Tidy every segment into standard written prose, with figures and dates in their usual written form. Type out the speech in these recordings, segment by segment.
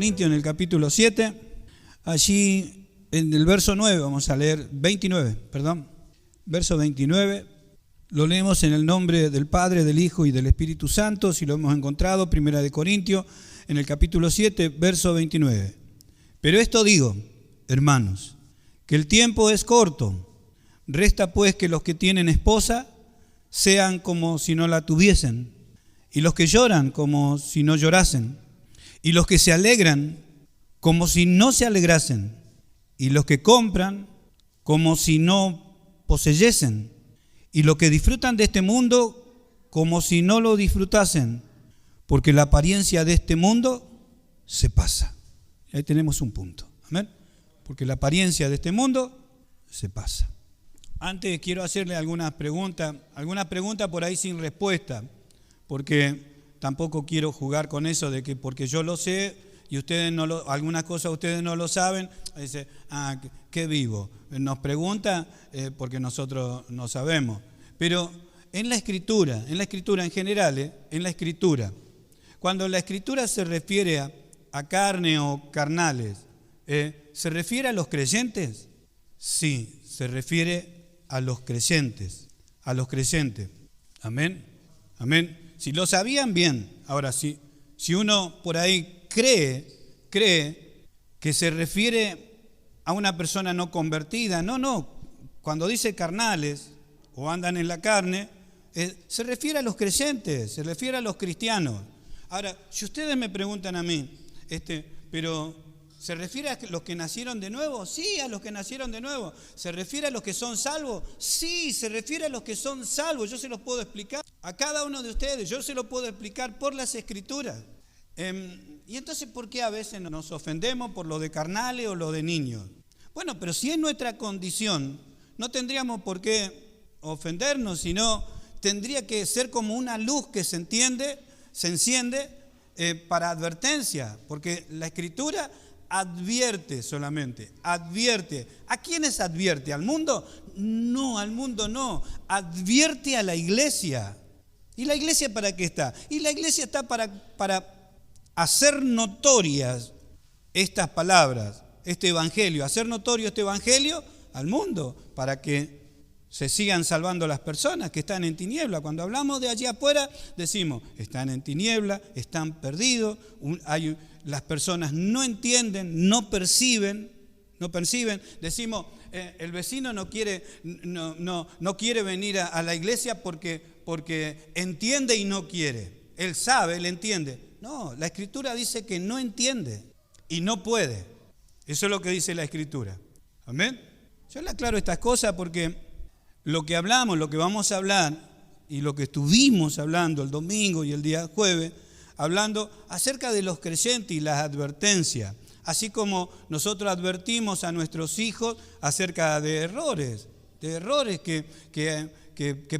Corintios en el capítulo 7, allí en el verso 9, vamos a leer 29, verso 29, lo leemos en el nombre del Padre, del Hijo y del Espíritu Santo, si lo hemos encontrado, Primera de Corintios, en el capítulo 7, verso 29. Pero esto digo, hermanos, que el tiempo es corto, resta pues que los que tienen esposa sean como si no la tuviesen, y los que lloran como si no llorasen, y los que se alegran como si no se alegrasen, y los que compran como si no poseyesen, y los que disfrutan de este mundo como si no lo disfrutasen, porque la apariencia de este mundo se pasa. Ahí tenemos un punto, amén. Porque la apariencia de este mundo se pasa. Antes quiero hacerle algunas preguntas por ahí sin respuesta, porque tampoco quiero jugar con eso de que porque yo lo sé y ustedes algunas cosas ustedes no lo saben, dice, ¿qué vivo? Nos pregunta porque nosotros no sabemos. Pero en la escritura en general, en la escritura, cuando la escritura se refiere a carne o carnales, ¿se refiere a los creyentes? Sí, se refiere a los creyentes, Amén, amén. Si lo sabían, bien. Ahora, si uno por ahí cree que se refiere a una persona no convertida, no. Cuando dice carnales o andan en la carne, se refiere a los creyentes, se refiere a los cristianos. Ahora, si ustedes me preguntan a mí, pero ¿se refiere a los que nacieron de nuevo? Sí, a los que nacieron de nuevo. ¿Se refiere a los que son salvos? Sí, se refiere a los que son salvos. Yo se los puedo explicar a cada uno de ustedes. Yo se los puedo explicar por las Escrituras. Y entonces, ¿por qué a veces nos ofendemos por lo de carnales o lo de niños? Bueno, pero si es nuestra condición, no tendríamos por qué ofendernos, sino tendría que ser como una luz que se enciende para advertencia, porque la Escritura advierte solamente, advierte. ¿A quiénes advierte? ¿Al mundo? No, al mundo no. Advierte a la iglesia. ¿Y la iglesia para qué está? Y la iglesia está para hacer notorias estas palabras, este evangelio, hacer notorio este evangelio al mundo, para que se sigan salvando las personas que están en tiniebla. Cuando hablamos de allí afuera, decimos, están en tiniebla, están perdidos, las personas no entienden, no perciben. Decimos, el vecino no quiere venir a la iglesia porque entiende y no quiere. Él sabe, él entiende. No, la Escritura dice que no entiende y no puede. Eso es lo que dice la Escritura. Amén. Yo le aclaro estas cosas porque lo que hablamos, lo que vamos a hablar y lo que estuvimos hablando el domingo y el día jueves, hablando acerca de los creyentes y las advertencias, así como nosotros advertimos a nuestros hijos acerca de errores que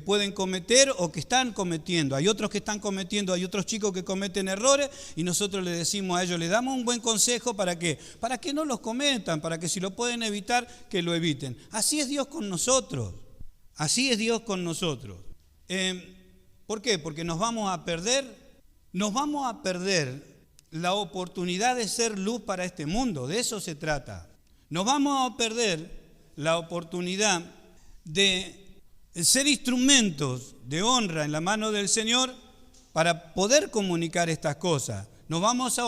pueden cometer o que están cometiendo. Hay otros que están cometiendo, hay otros chicos que cometen errores y nosotros les decimos a ellos, les damos un buen consejo ¿para qué? Para que no los cometan, para que si lo pueden evitar, que lo eviten. Así es Dios con nosotros. Así es Dios con nosotros. ¿Por qué? Porque nos vamos a perder la oportunidad de ser luz para este mundo. De eso se trata. Nos vamos a perder la oportunidad de ser instrumentos de honra en la mano del Señor para poder comunicar estas cosas. Nos vamos a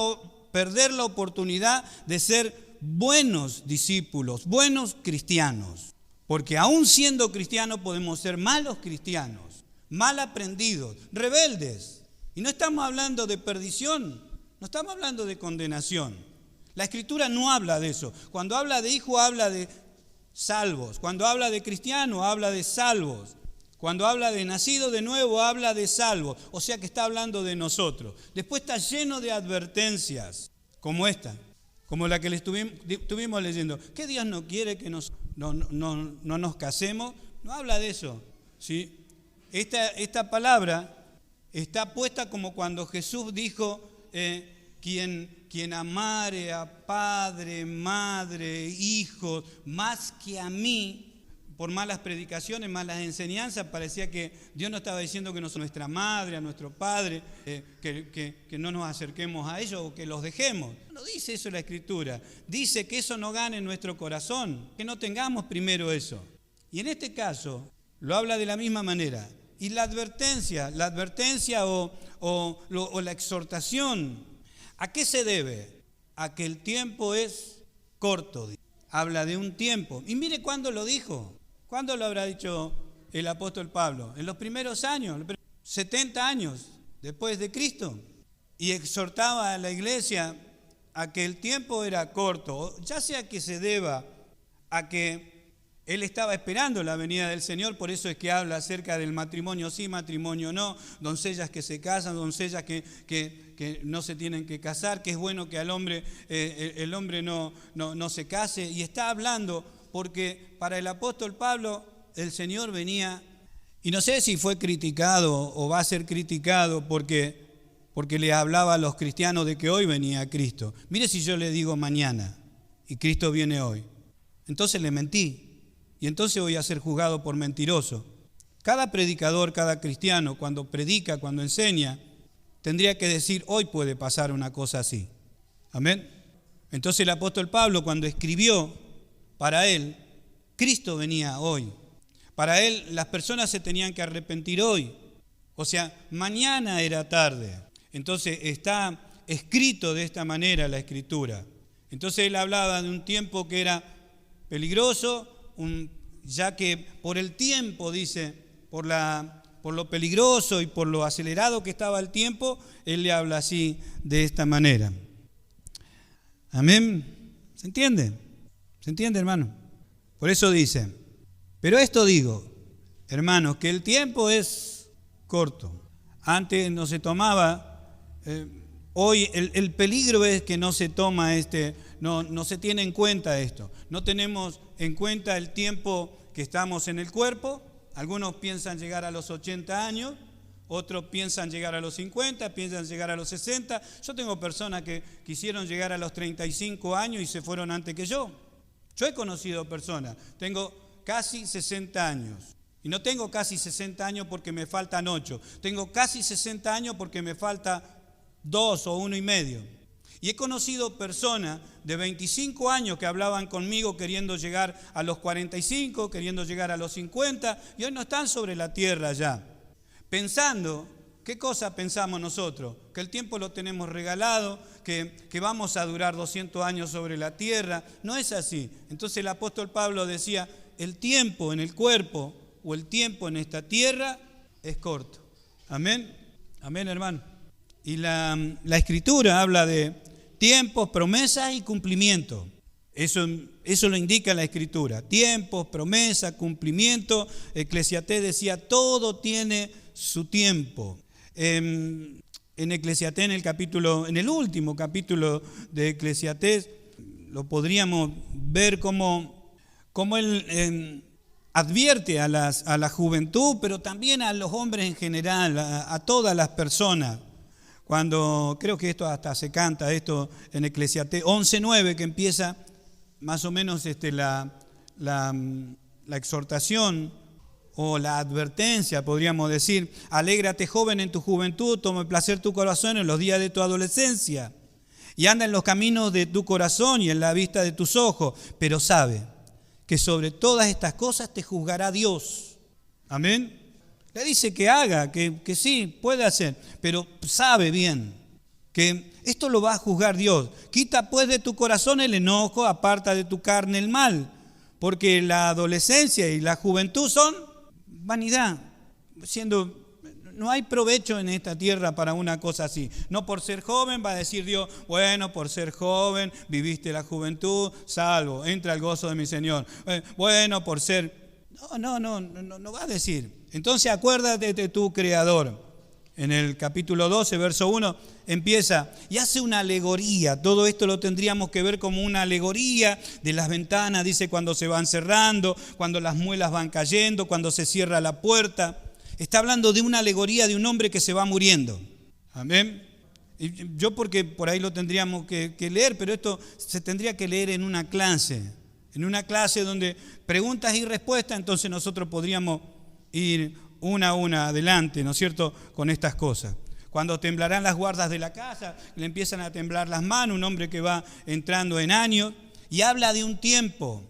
perder la oportunidad de ser buenos discípulos, buenos cristianos. Porque aún siendo cristianos podemos ser malos cristianos, mal aprendidos, rebeldes. Y no estamos hablando de perdición, no estamos hablando de condenación. La Escritura no habla de eso. Cuando habla de hijo habla de salvos. Cuando habla de cristiano habla de salvos. Cuando habla de nacido de nuevo habla de salvos. O sea que está hablando de nosotros. Después está lleno de advertencias como esta, como la que le estuvimos leyendo. ¿Qué Dios no quiere que no nos casemos? No habla de eso, ¿sí? Esta palabra está puesta como cuando Jesús dijo, quien amare a padre, madre, hijos, más que a mí, por malas predicaciones, malas enseñanzas, parecía que Dios nos estaba diciendo que nosotros, nuestra madre, a nuestro padre, que no nos acerquemos a ellos o que los dejemos. No dice eso la Escritura. Dice que eso no gane en nuestro corazón, que no tengamos primero eso. Y en este caso lo habla de la misma manera. Y la advertencia o la exhortación, ¿a qué se debe? A que el tiempo es corto. Habla de un tiempo. Y mire cuándo lo dijo. ¿Cuándo lo habrá dicho el apóstol Pablo? En los primeros años, 70 años después de Cristo. Y exhortaba a la iglesia a que el tiempo era corto, ya sea que se deba a que él estaba esperando la venida del Señor, por eso es que habla acerca del matrimonio sí, matrimonio no, doncellas que se casan, doncellas que no se tienen que casar, que es bueno que al hombre, el hombre no se case, y está hablando porque para el apóstol Pablo el Señor venía, y no sé si fue criticado o va a ser criticado porque le hablaba a los cristianos de que hoy venía Cristo. Mire si yo le digo mañana y Cristo viene hoy, entonces le mentí y entonces voy a ser juzgado por mentiroso. Cada predicador, cada cristiano, cuando predica, cuando enseña, tendría que decir, hoy puede pasar una cosa así. Amén. Entonces el apóstol Pablo, cuando escribió, para él, Cristo venía hoy. Para él, las personas se tenían que arrepentir hoy. O sea, mañana era tarde. Entonces está escrito de esta manera la Escritura. Entonces él hablaba de un tiempo que era peligroso, ya que por el tiempo, dice, por lo peligroso y por lo acelerado que estaba el tiempo, él le habla así, de esta manera. Amén. ¿Se entiende? ¿Se entiende, hermano? Por eso dice, pero esto digo, hermanos, que el tiempo es corto. Antes no se tomaba, hoy el peligro es que no se toma no se tiene en cuenta esto. No tenemos en cuenta el tiempo que estamos en el cuerpo. Algunos piensan llegar a los 80 años, otros piensan llegar a los 50, piensan llegar a los 60. Yo tengo personas que quisieron llegar a los 35 años y se fueron antes que yo. Yo he conocido personas, tengo casi 60 años. Y no tengo casi 60 años porque me faltan 8. Tengo casi 60 años porque me falta 2 o 1 y medio. Y he conocido personas de 25 años que hablaban conmigo queriendo llegar a los 45, queriendo llegar a los 50, y hoy no están sobre la tierra ya. Pensando, ¿qué cosa pensamos nosotros? Que el tiempo lo tenemos regalado, que vamos a durar 200 años sobre la tierra. No es así. Entonces el apóstol Pablo decía, el tiempo en el cuerpo o el tiempo en esta tierra es corto. Amén. Amén, hermano. Y la Escritura habla de tiempos, promesas y cumplimiento. Eso lo indica la Escritura. Tiempos, promesas, cumplimiento. Eclesiastés decía, todo tiene su tiempo. En Eclesiastés, en el último capítulo de Eclesiastés, lo podríamos ver como él advierte a la juventud, pero también a los hombres en general, a todas las personas. Cuando, creo que esto hasta se canta, esto en Eclesiastés 11:9, que empieza más o menos la exhortación o la advertencia, podríamos decir, alégrate joven en tu juventud, tome placer tu corazón en los días de tu adolescencia, y anda en los caminos de tu corazón y en la vista de tus ojos, pero sabe que sobre todas estas cosas te juzgará Dios. Amén. Le dice que haga, que sí, puede hacer, pero sabe bien que esto lo va a juzgar Dios. Quita pues de tu corazón el enojo, aparta de tu carne el mal, porque la adolescencia y la juventud son vanidad, no hay provecho en esta tierra para una cosa así. No por ser joven va a decir Dios, bueno, por ser joven viviste la juventud, salvo, entra al gozo de mi Señor. Bueno, por ser... No va a decir. Entonces acuérdate de tu Creador. En el capítulo 12, verso 1, empieza y hace una alegoría. Todo esto lo tendríamos que ver como una alegoría de las ventanas, dice, cuando se van cerrando, cuando las muelas van cayendo, cuando se cierra la puerta. Está hablando de una alegoría de un hombre que se va muriendo. Amén. Yo porque por ahí lo tendríamos que leer, pero esto se tendría que leer en una clase en una clase donde preguntas y respuestas, entonces nosotros podríamos ir una a una adelante, ¿no es cierto?, con estas cosas. Cuando temblarán las guardas de la casa, le empiezan a temblar las manos, un hombre que va entrando en años, y habla de un tiempo.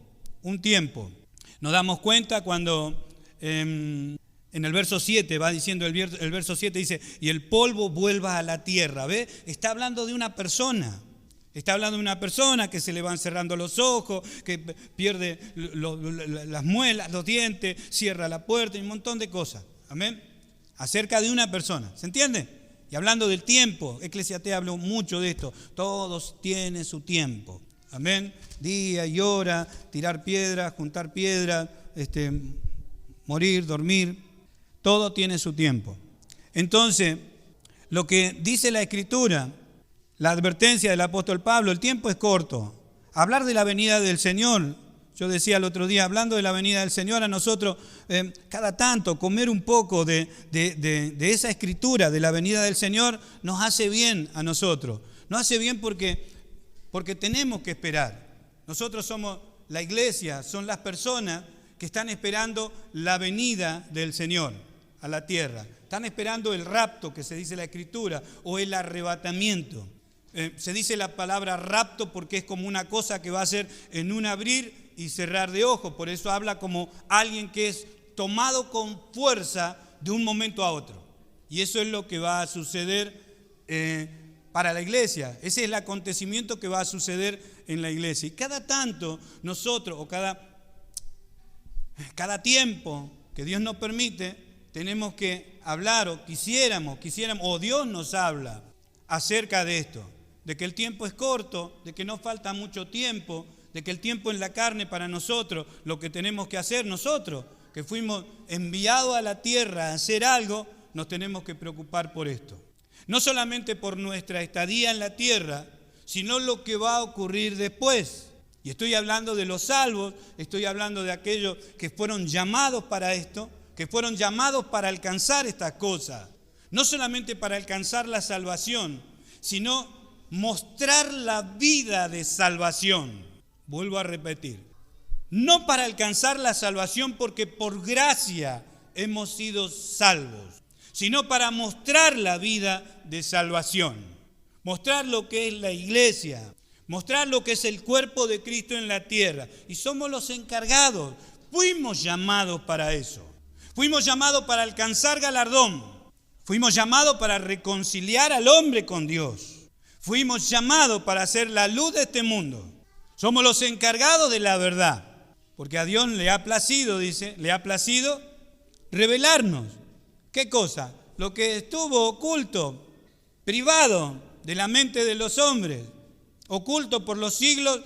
Nos damos cuenta cuando en el verso 7, va diciendo el verso 7, dice, y el polvo vuelva a la tierra, ¿ve? Está hablando de una persona. Está hablando de una persona que se le van cerrando los ojos, que pierde las muelas, los dientes, cierra la puerta y un montón de cosas. Amén. Acerca de una persona. ¿Se entiende? Y hablando del tiempo, Eclesiastés habló mucho de esto. Todos tienen su tiempo. Amén. Día y hora, tirar piedras, juntar piedras, morir, dormir. Todo tiene su tiempo. Entonces, lo que dice la Escritura, la advertencia del apóstol Pablo, el tiempo es corto. Hablar de la venida del Señor, yo decía el otro día, hablando de la venida del Señor, a nosotros cada tanto comer un poco de esa escritura de la venida del Señor nos hace bien a nosotros. Nos hace bien porque tenemos que esperar. Nosotros somos la iglesia, son las personas que están esperando la venida del Señor a la tierra. Están esperando el rapto que se dice en la escritura o el arrebatamiento. Se dice la palabra rapto porque es como una cosa que va a ser en un abrir y cerrar de ojos. Por eso habla como alguien que es tomado con fuerza de un momento a otro. Y eso es lo que va a suceder para la iglesia. Ese es el acontecimiento que va a suceder en la iglesia. Y cada tanto nosotros, o cada tiempo que Dios nos permite, tenemos que hablar o quisiéramos, o Dios nos habla acerca de esto. De que el tiempo es corto, de que no falta mucho tiempo, de que el tiempo en la carne para nosotros, lo que tenemos que hacer nosotros, que fuimos enviados a la tierra a hacer algo, nos tenemos que preocupar por esto. No solamente por nuestra estadía en la tierra, sino lo que va a ocurrir después. Y estoy hablando de los salvos, estoy hablando de aquellos que fueron llamados para esto, que fueron llamados para alcanzar estas cosas. No solamente para alcanzar la salvación, sino mostrar la vida de salvación. Vuelvo a repetir. No para alcanzar la salvación porque por gracia hemos sido salvos, sino para mostrar la vida de salvación. Mostrar lo que es la iglesia, mostrar lo que es el cuerpo de Cristo en la tierra. Y somos los encargados. Fuimos llamados para eso. Fuimos llamados para alcanzar galardón. Fuimos llamados para reconciliar al hombre con Dios. Fuimos llamados para ser la luz de este mundo. Somos los encargados de la verdad. Porque a Dios le ha placido, dice, le ha placido revelarnos. ¿Qué cosa? Lo que estuvo oculto, privado de la mente de los hombres, oculto por los siglos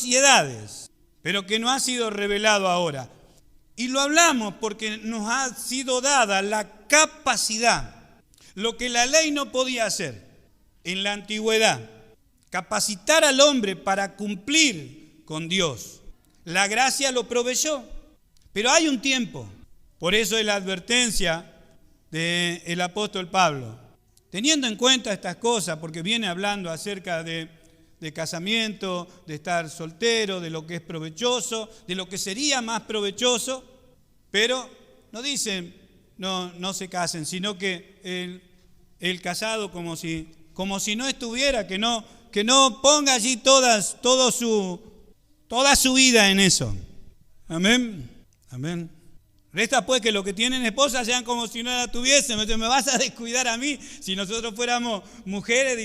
y edades, pero que no ha sido revelado ahora. Y lo hablamos porque nos ha sido dada la capacidad, lo que la ley no podía hacer. En la antigüedad, capacitar al hombre para cumplir con Dios. La gracia lo proveyó, pero hay un tiempo. Por eso es la advertencia del apóstol Pablo. Teniendo en cuenta estas cosas, porque viene hablando acerca de casamiento, de estar soltero, de lo que es provechoso, de lo que sería más provechoso, pero no dicen no se casen, sino que el casado como si no estuviera, que no ponga allí toda su vida en eso. Amén. Amén. Resta pues que los que tienen esposa sean como si no la tuviesen. Me vas a descuidar a mí. Si nosotros fuéramos mujeres,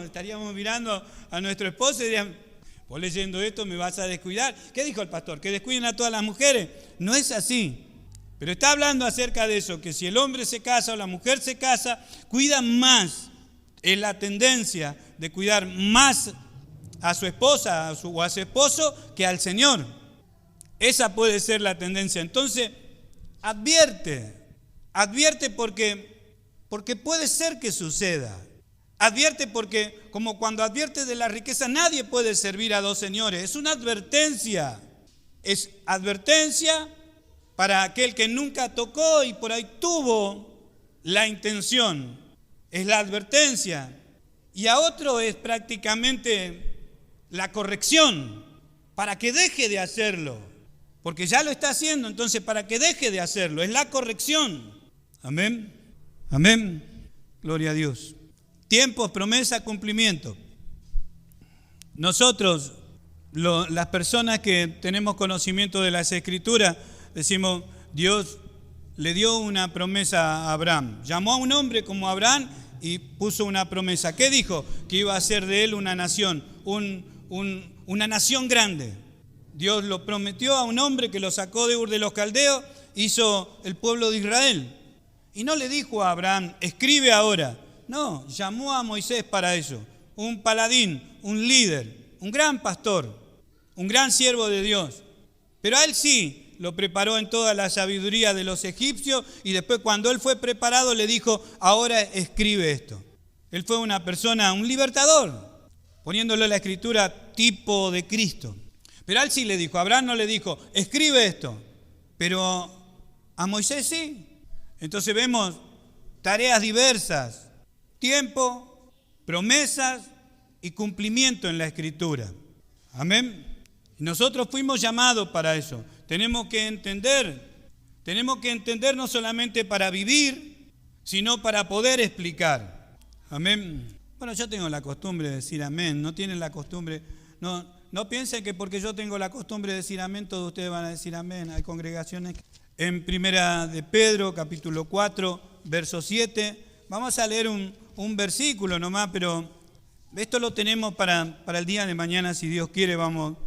estaríamos mirando a nuestro esposo y diríamos, vos leyendo esto me vas a descuidar. ¿Qué dijo el pastor? ¿Que descuiden a todas las mujeres? No es así. Pero está hablando acerca de eso, que si el hombre se casa o la mujer se casa, cuidan más. Es la tendencia de cuidar más a su esposa o a su esposo que al Señor. Esa puede ser la tendencia. Entonces, advierte porque puede ser que suceda. Advierte porque, como cuando advierte de la riqueza, nadie puede servir a dos señores. Es una advertencia. Es advertencia para aquel que nunca tocó y por ahí tuvo la intención. Es la advertencia. Y a otro es prácticamente la corrección. para que deje de hacerlo. Porque ya lo está haciendo, entonces para que deje de hacerlo. Es la corrección. Amén. Amén. Gloria a Dios. Tiempos, promesa, cumplimiento. Nosotros, las personas que tenemos conocimiento de las Escrituras, decimos, Dios le dio una promesa a Abraham. Llamó a un hombre como Abraham y puso una promesa. ¿Qué dijo? Que iba a hacer de él una nación, una nación grande. Dios lo prometió a un hombre que lo sacó de Ur de los Caldeos, hizo el pueblo de Israel. Y no le dijo a Abraham, escribe ahora. No, llamó a Moisés para eso. Un paladín, un líder, un gran pastor, un gran siervo de Dios. Pero a él sí lo preparó en toda la sabiduría de los egipcios y después cuando él fue preparado le dijo, ahora escribe esto. Él fue una persona, un libertador, poniéndole la escritura tipo de Cristo. Pero a él sí le dijo, a Abraham no le dijo, escribe esto, pero a Moisés sí. Entonces vemos tareas diversas, tiempo, promesas y cumplimiento en la Escritura. Amén. Nosotros fuimos llamados para eso. Tenemos que entender no solamente para vivir, sino para poder explicar. Amén. Bueno, yo tengo la costumbre de decir amén. No tienen la costumbre, no piensen que porque yo tengo la costumbre de decir amén, todos ustedes van a decir amén. Hay congregaciones que... En Primera de Pedro, capítulo 4, verso 7, vamos a leer un versículo nomás, pero esto lo tenemos para el día de mañana, si Dios quiere, vamos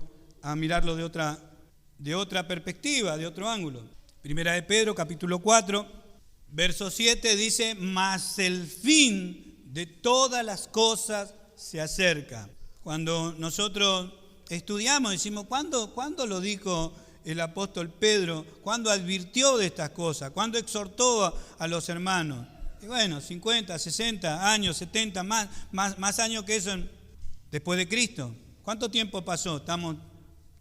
a mirarlo de otra perspectiva, de otro ángulo. Primera de Pedro, capítulo 4, verso 7 dice, mas el fin de todas las cosas se acerca. Cuando nosotros estudiamos, decimos, ¿cuándo lo dijo el apóstol Pedro? ¿Cuándo advirtió de estas cosas? ¿Cuándo exhortó a los hermanos? Y bueno, 50, 60 años, 70, más años que eso después de Cristo. ¿Cuánto tiempo pasó? Estamos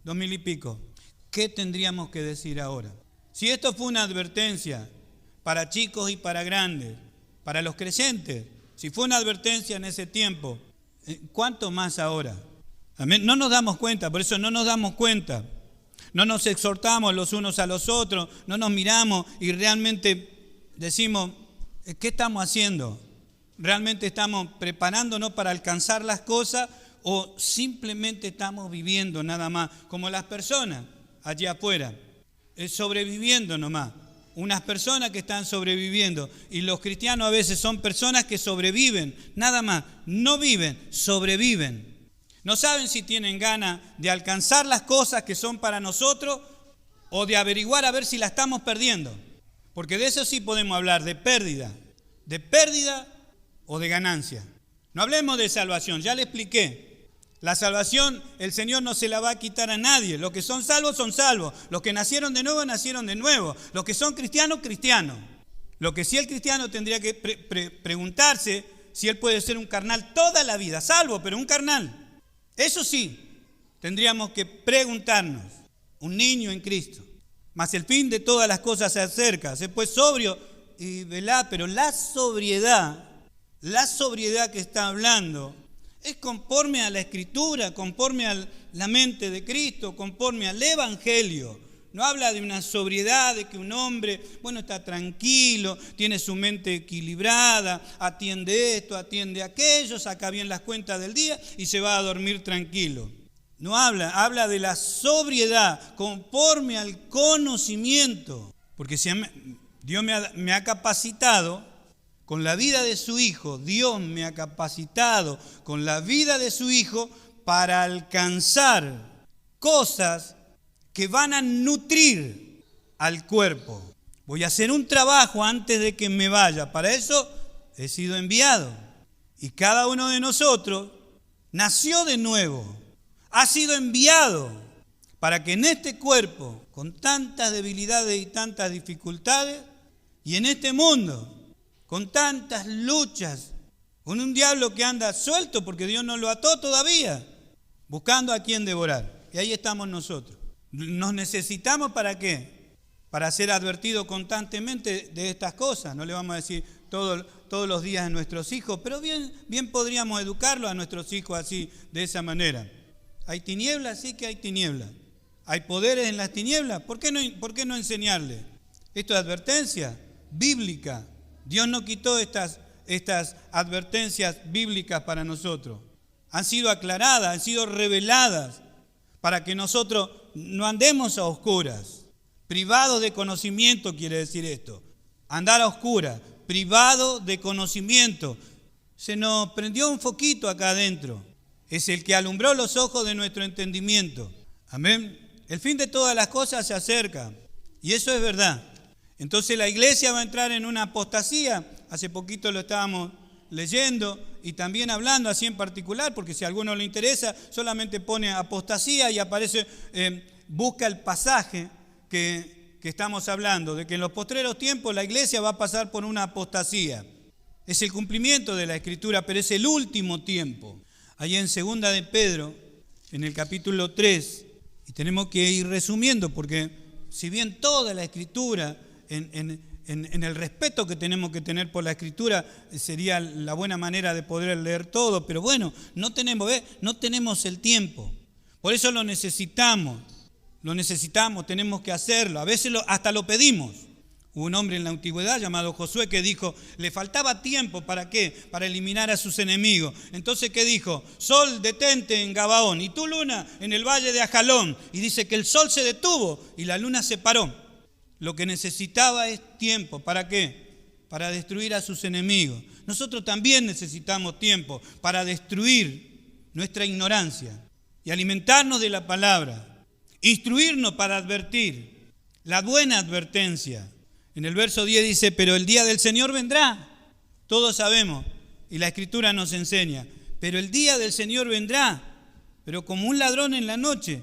2000 y pico. ¿Qué tendríamos que decir ahora? Si esto fue una advertencia para chicos y para grandes, para los creyentes, si fue una advertencia en ese tiempo, ¿cuánto más ahora? Amén. No nos damos cuenta, por eso no nos damos cuenta. No nos exhortamos los unos a los otros, no nos miramos y realmente decimos, ¿qué estamos haciendo? ¿Realmente estamos preparándonos para alcanzar las cosas o simplemente estamos viviendo nada más como las personas allá afuera? Sobreviviendo nomás. Unas personas que están sobreviviendo y los cristianos a veces son personas que sobreviven, nada más, no viven, sobreviven. No saben si tienen ganas de alcanzar las cosas que son para nosotros o de averiguar a ver si la estamos perdiendo. Porque de eso sí podemos hablar, de pérdida o de ganancia. No hablemos de salvación, ya le expliqué. La salvación el Señor no se la va a quitar a nadie. Los que son salvos son salvos. Los que nacieron de nuevo, nacieron de nuevo. Los que son cristianos, cristianos. Lo que sí el cristiano tendría que preguntarse si él puede ser un carnal toda la vida, salvo, pero un carnal. Eso sí, tendríamos que preguntarnos, un niño en Cristo, mas el fin de todas las cosas se acerca, sé pues sobrio y velad, pero la sobriedad que está hablando es conforme a la Escritura, conforme a la mente de Cristo, conforme al Evangelio. No habla de una sobriedad, de que un hombre, está tranquilo, tiene su mente equilibrada, atiende esto, atiende aquello, saca bien las cuentas del día y se va a dormir tranquilo. No habla de la sobriedad conforme al conocimiento. Porque si Dios me ha capacitado con la vida de su Hijo, Dios me ha capacitado con la vida de su Hijo para alcanzar cosas que van a nutrir al cuerpo. Voy a hacer un trabajo antes de que me vaya. Para eso he sido enviado. Y cada uno de nosotros nació de nuevo. Ha sido enviado para que en este cuerpo, con tantas debilidades y tantas dificultades, y en este mundo, con tantas luchas, con un diablo que anda suelto porque Dios no lo ató todavía, buscando a quien devorar. Y ahí estamos nosotros. ¿Nos necesitamos para qué? Para ser advertidos constantemente de estas cosas. No le vamos a decir todos los días a nuestros hijos, pero bien podríamos educarlos a nuestros hijos así, de esa manera. ¿Hay tinieblas? Sí que hay tinieblas. ¿Hay poderes en las tinieblas? ¿Por qué no enseñarle? Esto es advertencia bíblica. Dios no quitó estas advertencias bíblicas para nosotros. Han sido aclaradas, han sido reveladas para que nosotros no andemos a oscuras. Privados de conocimiento quiere decir esto. Andar a oscuras, privado de conocimiento. Se nos prendió un foquito acá adentro. Es el que alumbró los ojos de nuestro entendimiento. Amén. El fin de todas las cosas se acerca. Y eso es verdad. Entonces la iglesia va a entrar en una apostasía. Hace poquito lo estábamos leyendo y también hablando así en particular, porque si a alguno le interesa, solamente pone apostasía y aparece, busca el pasaje que estamos hablando, de que en los postreros tiempos la iglesia va a pasar por una apostasía. Es el cumplimiento de la Escritura, pero es el último tiempo. Allí en 2 de Pedro, en el capítulo 3, y tenemos que ir resumiendo, porque si bien toda la Escritura, en el respeto que tenemos que tener por la Escritura, sería la buena manera de poder leer todo, pero bueno, no tenemos el tiempo. Por eso lo necesitamos, tenemos que hacerlo. A veces hasta lo pedimos. Hubo un hombre en la antigüedad llamado Josué que dijo, le faltaba tiempo, ¿para qué? Para eliminar a sus enemigos. Entonces, ¿qué dijo? Sol, detente en Gabaón, y tú, luna, en el valle de Ajalón. Y dice que el sol se detuvo y la luna se paró. Lo que necesitaba es tiempo. ¿Para qué? Para destruir a sus enemigos. Nosotros también necesitamos tiempo para destruir nuestra ignorancia y alimentarnos de la palabra. Instruirnos para advertir. La buena advertencia. En el verso 10 dice, pero el día del Señor vendrá. Todos sabemos, y la Escritura nos enseña. Pero el día del Señor vendrá, pero como un ladrón en la noche,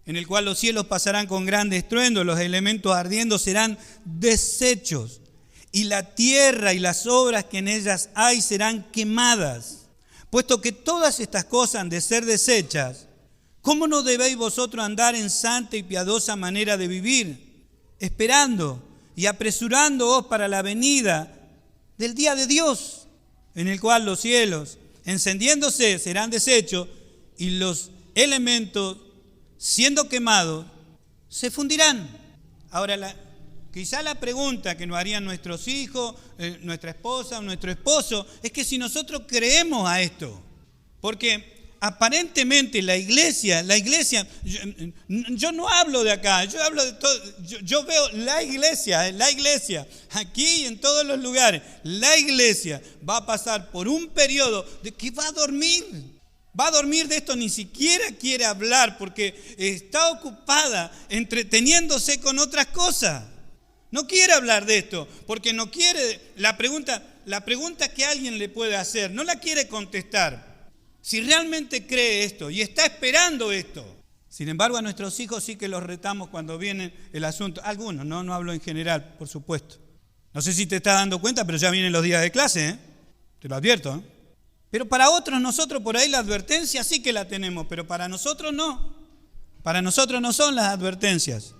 en el cual los cielos pasarán con gran estruendo, los elementos ardiendo serán deshechos, y la tierra y las obras que en ellas hay serán quemadas. Puesto que todas estas cosas han de ser deshechas, ¿cómo no debéis vosotros andar en santa y piadosa manera de vivir, esperando y apresurándoos para la venida del día de Dios, en el cual los cielos, encendiéndose, serán deshechos, y los elementos, siendo quemados, se fundirán? Ahora, quizá la pregunta que nos harían nuestros hijos, nuestra esposa o nuestro esposo, es que si nosotros creemos a esto, porque aparentemente la iglesia, yo no hablo de acá, yo hablo de todo, yo veo la iglesia, aquí y en todos los lugares, la iglesia va a pasar por un periodo de que va a dormir de esto, ni siquiera quiere hablar porque está ocupada entreteniéndose con otras cosas. No quiere hablar de esto porque no quiere, la pregunta que alguien le puede hacer, no la quiere contestar. Si realmente cree esto y está esperando esto. Sin embargo, a nuestros hijos sí que los retamos cuando viene el asunto. Algunos, no hablo en general, por supuesto. No sé si te estás dando cuenta, pero ya vienen los días de clase, ¿eh? Te lo advierto, ¿eh? Pero para otros, nosotros por ahí la advertencia sí que la tenemos, pero para nosotros no. Para nosotros no son las advertencias.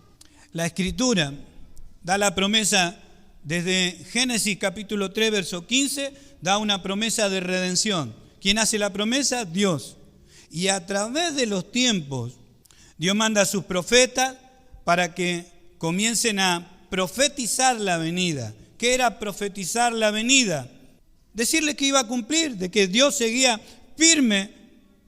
La Escritura da la promesa, desde Génesis capítulo 3, verso 15, da una promesa de redención. ¿Quién hace la promesa? Dios. Y a través de los tiempos, Dios manda a sus profetas para que comiencen a profetizar la venida. ¿Qué era profetizar la venida? Decirle que iba a cumplir, de que Dios seguía firme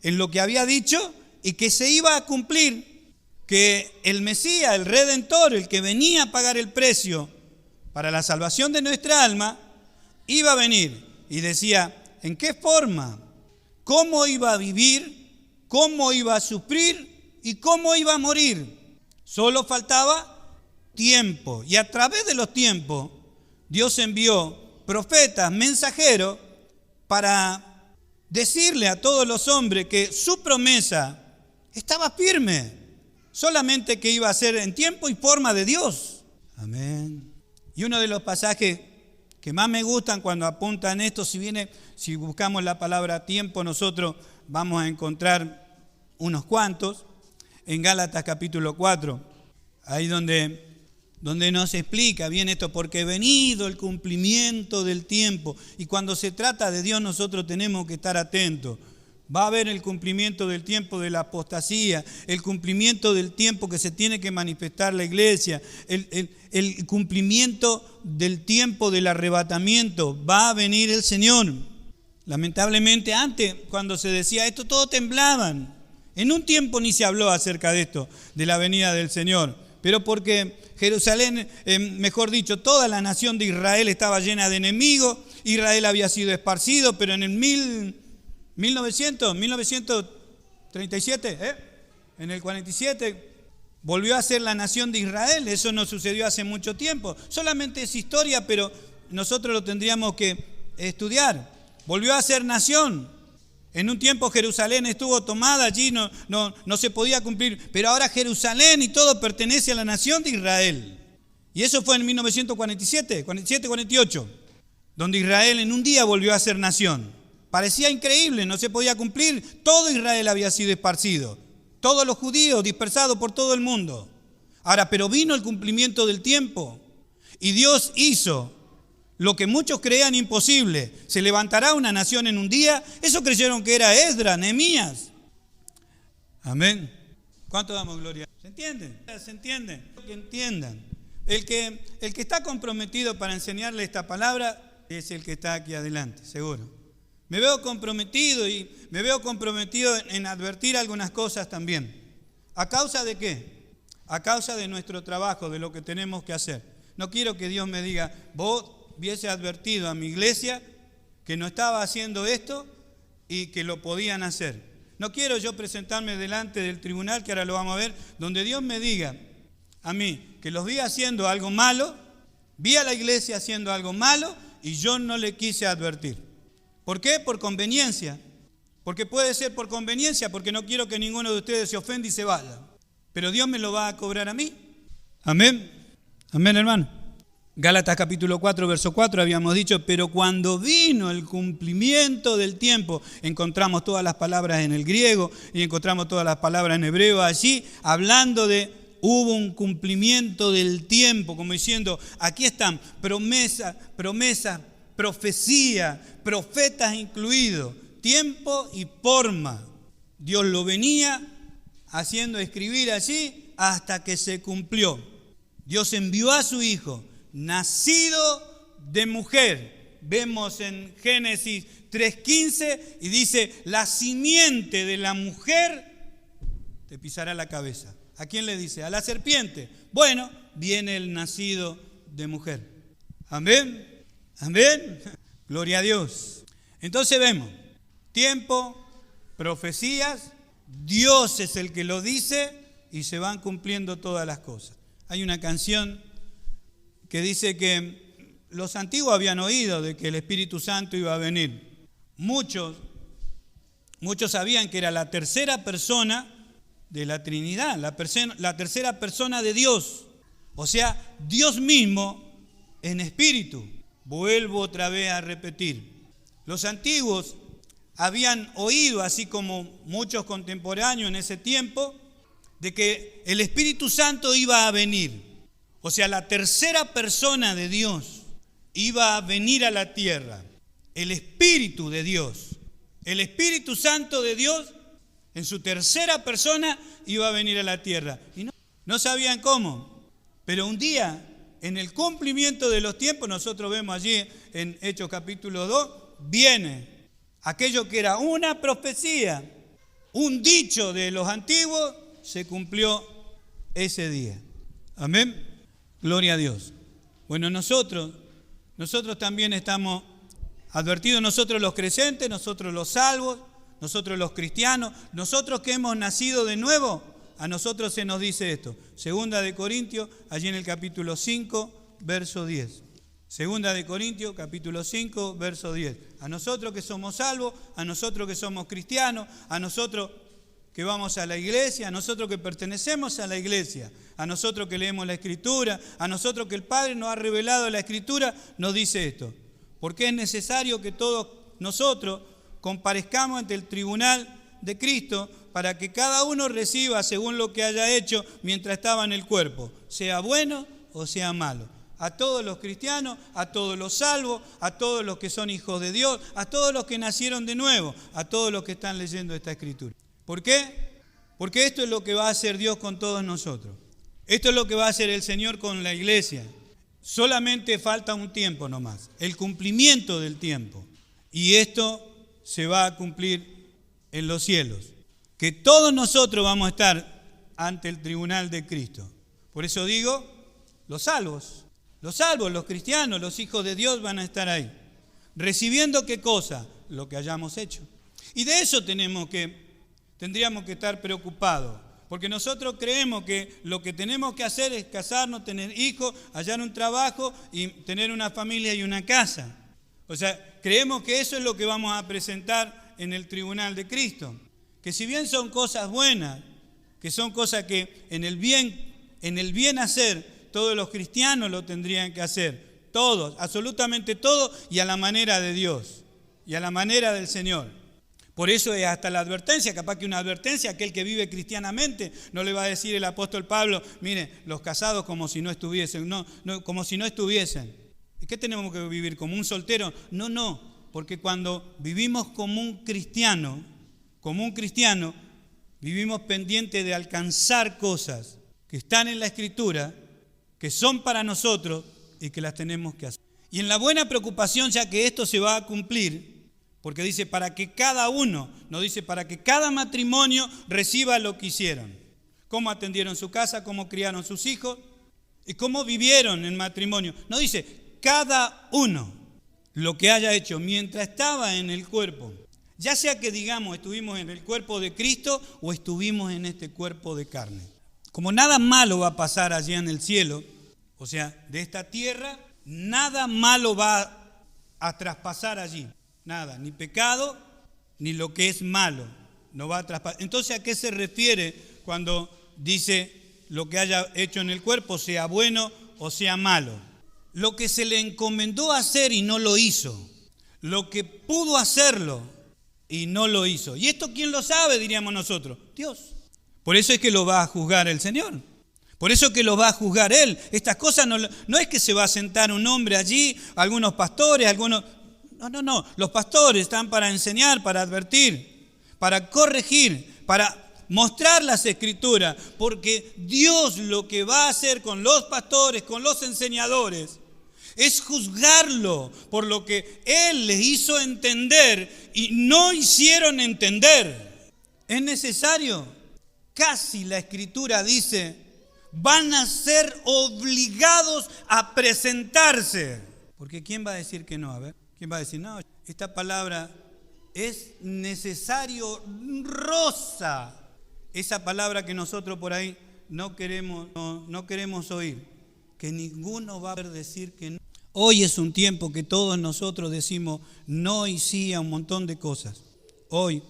en lo que había dicho y que se iba a cumplir, que el Mesías, el Redentor, el que venía a pagar el precio para la salvación de nuestra alma, iba a venir. Y decía, ¿en qué forma? ¿Cómo iba a vivir? ¿Cómo iba a sufrir? ¿Y cómo iba a morir? Solo faltaba tiempo. Y a través de los tiempos, Dios envió profetas, mensajeros, para decirle a todos los hombres que su promesa estaba firme. Solamente que iba a ser en tiempo y forma de Dios. Amén. Y uno de los pasajes que más me gustan cuando apuntan esto, si buscamos la palabra tiempo, nosotros vamos a encontrar unos cuantos, en Gálatas capítulo 4, ahí donde nos explica bien esto, porque venido el cumplimiento del tiempo, y cuando se trata de Dios nosotros tenemos que estar atentos. Va a haber el cumplimiento del tiempo de la apostasía, el cumplimiento del tiempo que se tiene que manifestar la iglesia, el cumplimiento del tiempo del arrebatamiento. Va a venir el Señor. Lamentablemente antes, cuando se decía esto, todos temblaban. En un tiempo ni se habló acerca de esto, de la venida del Señor. Pero porque Jerusalén, mejor dicho, toda la nación de Israel estaba llena de enemigos. Israel había sido esparcido, pero en el 1937, en el 47, volvió a ser la nación de Israel. Eso no sucedió hace mucho tiempo. Solamente es historia, pero nosotros lo tendríamos que estudiar. Volvió a ser nación. En un tiempo Jerusalén estuvo tomada, allí no se podía cumplir, pero ahora Jerusalén y todo pertenece a la nación de Israel. Y eso fue en 1947, 48, donde Israel en un día volvió a ser nación. Parecía increíble, no se podía cumplir. Todo Israel había sido esparcido, todos los judíos dispersados por todo el mundo. Ahora, pero vino el cumplimiento del tiempo y Dios hizo lo que muchos creían imposible. ¿Se levantará una nación en un día? Eso creyeron que era Esdras, Nehemías. Amén. ¿Cuánto damos gloria? ¿Se entienden? ¿Se entienden? Que entiendan. El que está comprometido para enseñarle esta palabra es el que está aquí adelante, seguro. Me veo comprometido en advertir algunas cosas también. ¿A causa de qué? A causa de nuestro trabajo, de lo que tenemos que hacer. No quiero que Dios me diga, vos hubiese advertido a mi iglesia que no estaba haciendo esto y que lo podían hacer. No quiero yo presentarme delante del tribunal, que ahora lo vamos a ver, donde Dios me diga a mí que los vi haciendo algo malo, vi a la iglesia haciendo algo malo y yo no le quise advertir. ¿Por qué? Por conveniencia. Porque puede ser por conveniencia, porque no quiero que ninguno de ustedes se ofenda y se vaya. Pero Dios me lo va a cobrar a mí. Amén. Amén, hermano. Gálatas capítulo 4, verso 4 habíamos dicho, pero cuando vino el cumplimiento del tiempo, encontramos todas las palabras en el griego y encontramos todas las palabras en hebreo allí, hablando de hubo un cumplimiento del tiempo, como diciendo, aquí están promesas, profecía, profetas incluidos, tiempo y forma. Dios lo venía haciendo escribir allí hasta que se cumplió. Dios envió a su Hijo, nacido de mujer. Vemos en Génesis 3:15 y dice, la simiente de la mujer te pisará la cabeza. ¿A quién le dice? A la serpiente. Bueno, viene el nacido de mujer. Amén. Amén. Gloria a Dios. Entonces vemos, tiempo, profecías, Dios es el que lo dice y se van cumpliendo todas las cosas. Hay una canción que dice que los antiguos habían oído de que el Espíritu Santo iba a venir. Muchos sabían que era la tercera persona de la Trinidad, la tercera persona de Dios. O sea, Dios mismo en espíritu. Vuelvo otra vez a repetir. Los antiguos habían oído, así como muchos contemporáneos en ese tiempo, de que el Espíritu Santo iba a venir. O sea, la tercera persona de Dios iba a venir a la tierra. El Espíritu de Dios, el Espíritu Santo de Dios, en su tercera persona iba a venir a la tierra. Y no sabían cómo. Pero un día, en el cumplimiento de los tiempos, nosotros vemos allí en Hechos capítulo 2, viene aquello que era una profecía, un dicho de los antiguos, se cumplió ese día. Amén. Gloria a Dios. Bueno, nosotros también estamos advertidos, nosotros los creyentes, nosotros los salvos, nosotros los cristianos, nosotros que hemos nacido de nuevo, a nosotros se nos dice esto. Segunda de Corintios, allí en el capítulo 5, verso 10. Segunda de Corintios, capítulo 5, verso 10. A nosotros que somos salvos, a nosotros que somos cristianos, a nosotros que vamos a la iglesia, a nosotros que pertenecemos a la iglesia, a nosotros que leemos la Escritura, a nosotros que el Padre nos ha revelado la Escritura, nos dice esto. Porque es necesario que todos nosotros comparezcamos ante el tribunal de Cristo para que cada uno reciba según lo que haya hecho mientras estaba en el cuerpo, sea bueno o sea malo. a todos los cristianos, a todos los salvos, a todos los que son hijos de Dios, a todos los que nacieron de nuevo, a todos los que están leyendo esta Escritura. ¿Por qué? Porque esto es lo que va a hacer Dios con todos nosotros. Esto es lo que va a hacer el Señor con la iglesia. Solamente falta un tiempo nomás, el cumplimiento del tiempo. Y esto se va a cumplir en los cielos. Que todos nosotros vamos a estar ante el tribunal de Cristo. Por eso digo, los salvos, los cristianos, los hijos de Dios van a estar ahí. ¿Recibiendo qué cosa? Lo que hayamos hecho. Y de eso tendríamos que estar preocupados. Porque nosotros creemos que lo que tenemos que hacer es casarnos, tener hijos, hallar un trabajo y tener una familia y una casa. O sea, creemos que eso es lo que vamos a presentar en el tribunal de Cristo. Que si bien son cosas buenas, que son cosas que en el bien hacer, todos los cristianos lo tendrían que hacer. Todos, absolutamente todos, y a la manera de Dios, y a la manera del Señor. Por eso es hasta la advertencia, capaz que una advertencia, aquel que vive cristianamente, no le va a decir el apóstol Pablo, mire, los casados como si no estuviesen, como si no estuviesen. ¿Qué tenemos que vivir? ¿Como un soltero? No, porque cuando vivimos como un cristiano, vivimos pendientes de alcanzar cosas que están en la Escritura, que son para nosotros y que las tenemos que hacer. Y en la buena preocupación, ya que esto se va a cumplir, porque dice para que cada uno, no dice para que cada matrimonio reciba lo que hicieron. Cómo atendieron su casa, cómo criaron sus hijos y cómo vivieron en matrimonio. No dice cada uno lo que haya hecho mientras estaba en el cuerpo. Ya sea que digamos estuvimos en el cuerpo de Cristo o estuvimos en este cuerpo de carne. Como nada malo va a pasar allá en el cielo, o sea, de esta tierra, nada malo va a traspasar allí. Nada, ni pecado, ni lo que es malo, no va a traspasar. Entonces, ¿a qué se refiere cuando dice lo que haya hecho en el cuerpo, sea bueno o sea malo? Lo que se le encomendó hacer y no lo hizo. Lo que pudo hacerlo y no lo hizo. ¿Y esto quién lo sabe, diríamos nosotros? Dios. Por eso es que lo va a juzgar el Señor. Por eso es que lo va a juzgar Él. Estas cosas no es que se va a sentar un hombre allí, algunos pastores, algunos... No. Los pastores están para enseñar, para advertir, para corregir, para mostrar las Escrituras. Porque Dios lo que va a hacer con los pastores, con los enseñadores, es juzgarlo por lo que Él les hizo entender y no hicieron entender. Es necesario. Casi la Escritura dice, van a ser obligados a presentarse. Porque ¿quién va a decir que no? A ver. ¿Quién va a decir, no, esta palabra es necesario, rosa? Esa palabra que nosotros por ahí no queremos oír. Que ninguno va a poder decir que no. Hoy es un tiempo que todos nosotros decimos no y sí a un montón de cosas. Hoy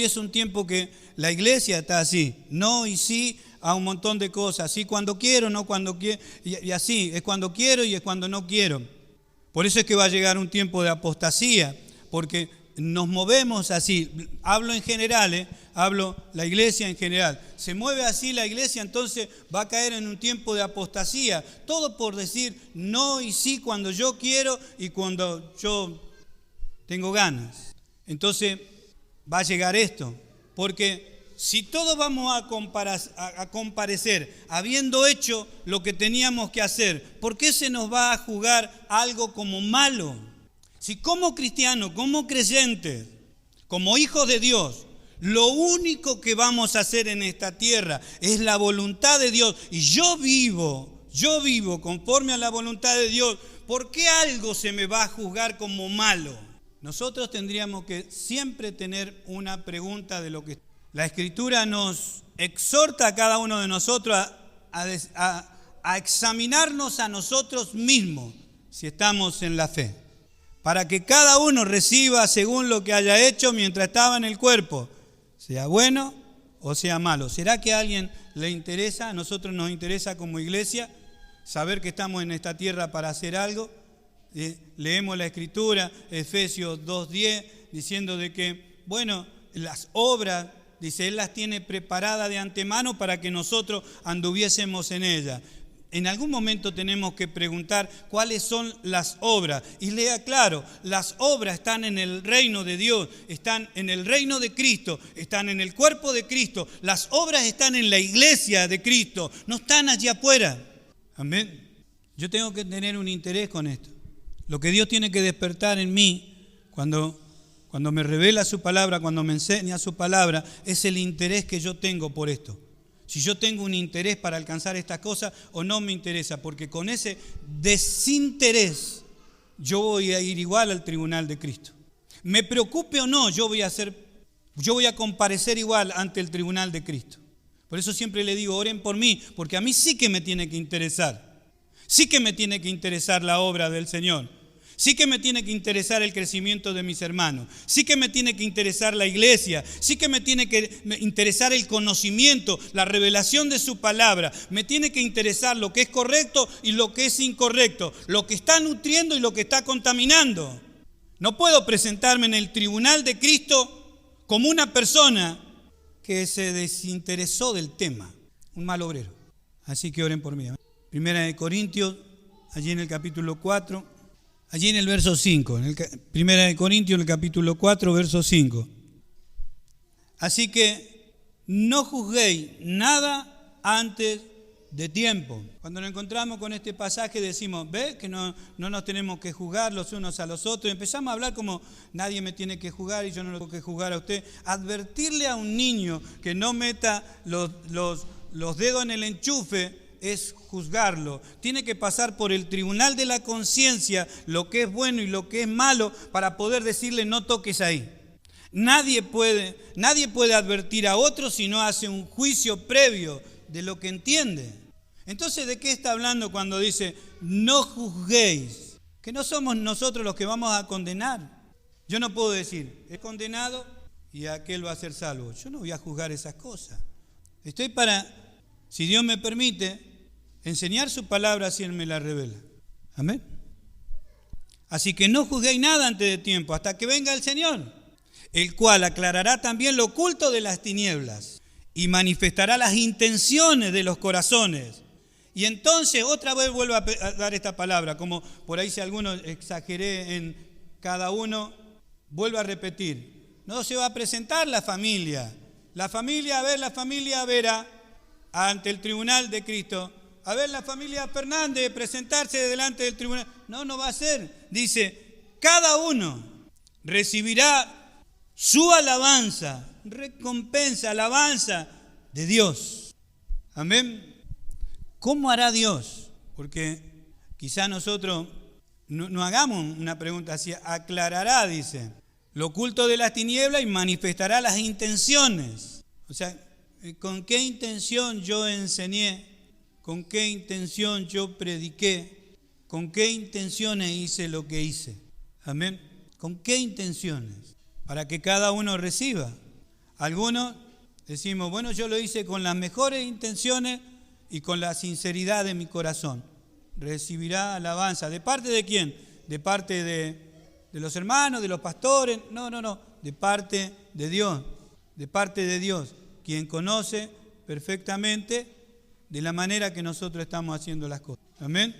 es un tiempo que la iglesia está así, no y sí a un montón de cosas. Sí cuando quiero, no cuando quiero, y así, es cuando quiero y es cuando no quiero. Por eso es que va a llegar un tiempo de apostasía, porque nos movemos así. Hablo en general, hablo la iglesia en general. Se mueve así la iglesia, entonces va a caer en un tiempo de apostasía. Todo por decir no y sí cuando yo quiero y cuando yo tengo ganas. Entonces va a llegar esto, porque si todos vamos a comparecer habiendo hecho lo que teníamos que hacer, ¿por qué se nos va a juzgar algo como malo? Si como cristianos, como creyentes, como hijos de Dios, lo único que vamos a hacer en esta tierra es la voluntad de Dios, y yo vivo conforme a la voluntad de Dios, ¿por qué algo se me va a juzgar como malo? Nosotros tendríamos que siempre tener una pregunta de lo que la Escritura nos exhorta a cada uno de nosotros a examinarnos a nosotros mismos si estamos en la fe, para que cada uno reciba según lo que haya hecho mientras estaba en el cuerpo, sea bueno o sea malo. ¿Será que a alguien le interesa? A nosotros nos interesa como iglesia saber que estamos en esta tierra para hacer algo. Leemos la Escritura, Efesios 2:10, diciendo de que, bueno, las obras, dice, Él las tiene preparadas de antemano para que nosotros anduviésemos en ellas. En algún momento tenemos que preguntar cuáles son las obras. Y lea claro, las obras están en el reino de Dios, están en el reino de Cristo, están en el cuerpo de Cristo. Las obras están en la iglesia de Cristo, no están allí afuera. Amén. Yo tengo que tener un interés con esto. Lo que Dios tiene que despertar en mí cuando me revela su palabra, cuando me enseña su palabra, es el interés que yo tengo por esto. Si yo tengo un interés para alcanzar estas cosas o no me interesa, porque con ese desinterés yo voy a ir igual al tribunal de Cristo. Me preocupe o no, yo voy a comparecer igual ante el tribunal de Cristo. Por eso siempre le digo, oren por mí, porque a mí sí que me tiene que interesar. Sí que me tiene que interesar la obra del Señor. Sí que me tiene que interesar el crecimiento de mis hermanos. Sí que me tiene que interesar la iglesia. Sí que me tiene que interesar el conocimiento, la revelación de su palabra. Me tiene que interesar lo que es correcto y lo que es incorrecto. Lo que está nutriendo y lo que está contaminando. No puedo presentarme en el tribunal de Cristo como una persona que se desinteresó del tema. Un mal obrero. Así que oren por mí. Primera de Corintios, allí en el capítulo 4. Allí en el verso 5, Primera de Corintios, en el capítulo 4, verso 5. Así que no juzguéis nada antes de tiempo. Cuando nos encontramos con este pasaje decimos, ¿ve? Que no nos tenemos que juzgar los unos a los otros. Empezamos a hablar como nadie me tiene que juzgar y yo no lo tengo que juzgar a usted. Advertirle a un niño que no meta los dedos en el enchufe es juzgarlo. Tiene que pasar por el tribunal de la conciencia lo que es bueno y lo que es malo para poder decirle no toques ahí. Nadie puede advertir a otro si no hace un juicio previo de lo que entiende. Entonces, ¿de qué está hablando cuando dice no juzguéis? Que no somos nosotros los que vamos a condenar. Yo no puedo decir, he condenado y aquel va a ser salvo. Yo no voy a juzgar esas cosas. Estoy para, si Dios me permite, enseñar su palabra si Él me la revela. Amén. Así que no juzguéis nada antes de tiempo, hasta que venga el Señor, el cual aclarará también lo oculto de las tinieblas y manifestará las intenciones de los corazones. Y entonces otra vez vuelvo a dar esta palabra, como por ahí si alguno exageré en cada uno, vuelvo a repetir. No se va a presentar la familia. La familia verá ante el tribunal de Cristo. A ver, la familia Fernández presentarse delante del tribunal. No va a ser. Dice, cada uno recibirá su alabanza, recompensa, alabanza de Dios. Amén. ¿Cómo hará Dios? Porque quizá nosotros no hagamos una pregunta así. Aclarará, dice, lo oculto de las tinieblas y manifestará las intenciones. O sea, ¿con qué intención yo enseñé? ¿Con qué intención yo prediqué? ¿Con qué intenciones hice lo que hice? Amén. ¿Con qué intenciones? Para que cada uno reciba. Algunos decimos, bueno, yo lo hice con las mejores intenciones y con la sinceridad de mi corazón. Recibirá alabanza. ¿De parte de quién? ¿De parte de los hermanos, de los pastores? No. De parte de Dios. De parte de Dios, quien conoce perfectamente de la manera que nosotros estamos haciendo las cosas. Amén.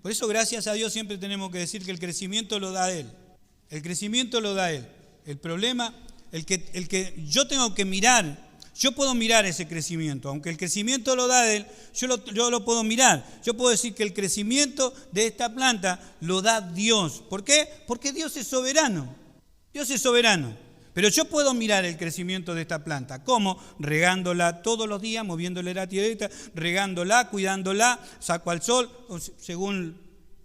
Por eso, gracias a Dios, siempre tenemos que decir que el crecimiento lo da Él. El crecimiento lo da Él. El problema, el que yo tengo que mirar, yo puedo mirar ese crecimiento. Aunque el crecimiento lo da Él, yo lo puedo mirar. Yo puedo decir que el crecimiento de esta planta lo da Dios. ¿Por qué? Porque Dios es soberano. Dios es soberano. Pero yo puedo mirar el crecimiento de esta planta. ¿Cómo? Regándola todos los días, moviéndole la tierrita, regándola, cuidándola, saco al sol, según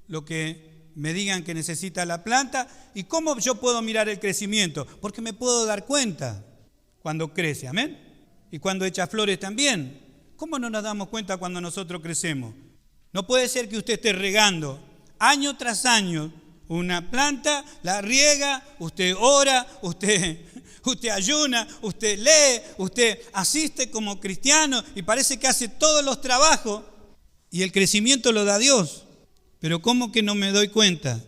lo que me digan que necesita la planta. ¿Y cómo yo puedo mirar el crecimiento? Porque me puedo dar cuenta cuando crece, amén. Y cuando echa flores también. ¿Cómo no nos damos cuenta cuando nosotros crecemos? No puede ser que usted esté regando año tras año una planta, la riega, usted ora, usted ayuna, usted lee, usted asiste como cristiano y parece que hace todos los trabajos y el crecimiento lo da Dios. Pero ¿cómo que no me doy cuenta?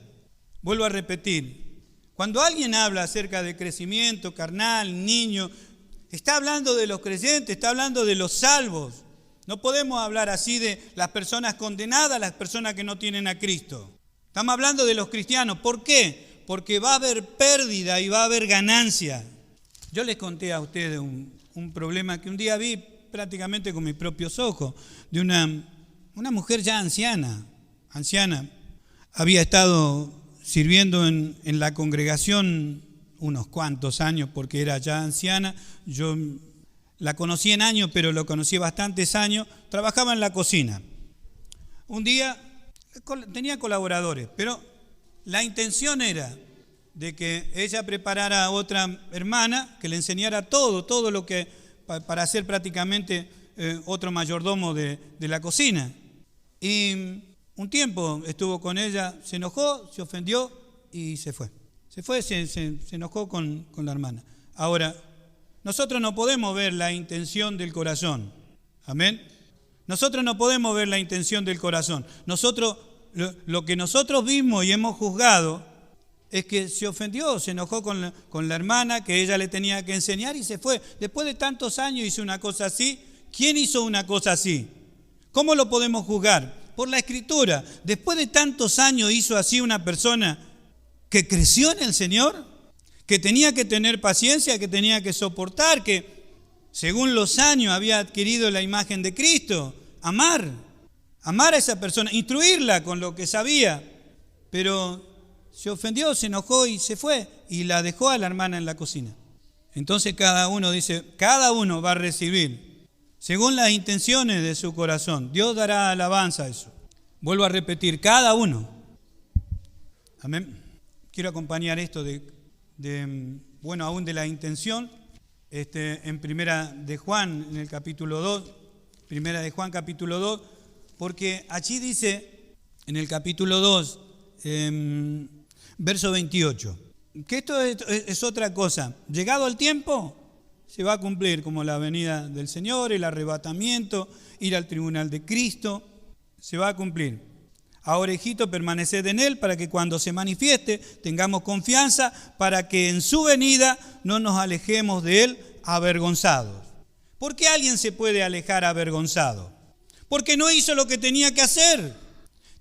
Vuelvo a repetir, cuando alguien habla acerca de crecimiento carnal, niño, está hablando de los creyentes, está hablando de los salvos. No podemos hablar así de las personas condenadas, las personas que no tienen a Cristo. Estamos hablando de los cristianos. ¿Por qué? Porque va a haber pérdida y va a haber ganancia. Yo les conté a ustedes un problema que un día vi prácticamente con mis propios ojos, de una mujer ya anciana. Había estado sirviendo en la congregación unos cuantos años porque era ya anciana. Yo la conocí en años, pero lo conocí bastantes años. Trabajaba en la cocina. Un día tenía colaboradores, pero la intención era de que ella preparara a otra hermana que le enseñara todo lo que para ser prácticamente otro mayordomo de la cocina. Y un tiempo estuvo con ella, se enojó, se ofendió y se fue. Se enojó con la hermana. Ahora, nosotros no podemos ver la intención del corazón. Amén. Nosotros no podemos ver la intención del corazón. Lo que nosotros vimos y hemos juzgado es que se ofendió, se enojó con la hermana, que ella le tenía que enseñar y se fue. Después de tantos años hizo una cosa así. ¿Quién hizo una cosa así? ¿Cómo lo podemos juzgar? Por la Escritura. Después de tantos años hizo así una persona que creció en el Señor, que tenía que tener paciencia, que tenía que soportar, que según los años había adquirido la imagen de Cristo. Amar a esa persona, instruirla con lo que sabía, pero se ofendió, se enojó y se fue y la dejó a la hermana en la cocina. Entonces cada uno va a recibir según las intenciones de su corazón. Dios dará alabanza a eso. Vuelvo a repetir, cada uno. Amén. Quiero acompañar esto aún de la intención, en Primera de Juan, en el capítulo 2, Primera de Juan capítulo 2, porque allí dice, en el capítulo 2, verso 28, que esto es otra cosa. Llegado el tiempo, se va a cumplir como la venida del Señor, el arrebatamiento, ir al tribunal de Cristo, se va a cumplir. Ahora, hijito, permaneced en Él para que cuando se manifieste tengamos confianza para que en su venida no nos alejemos de Él avergonzados. ¿Por qué alguien se puede alejar avergonzado? Porque no hizo lo que tenía que hacer.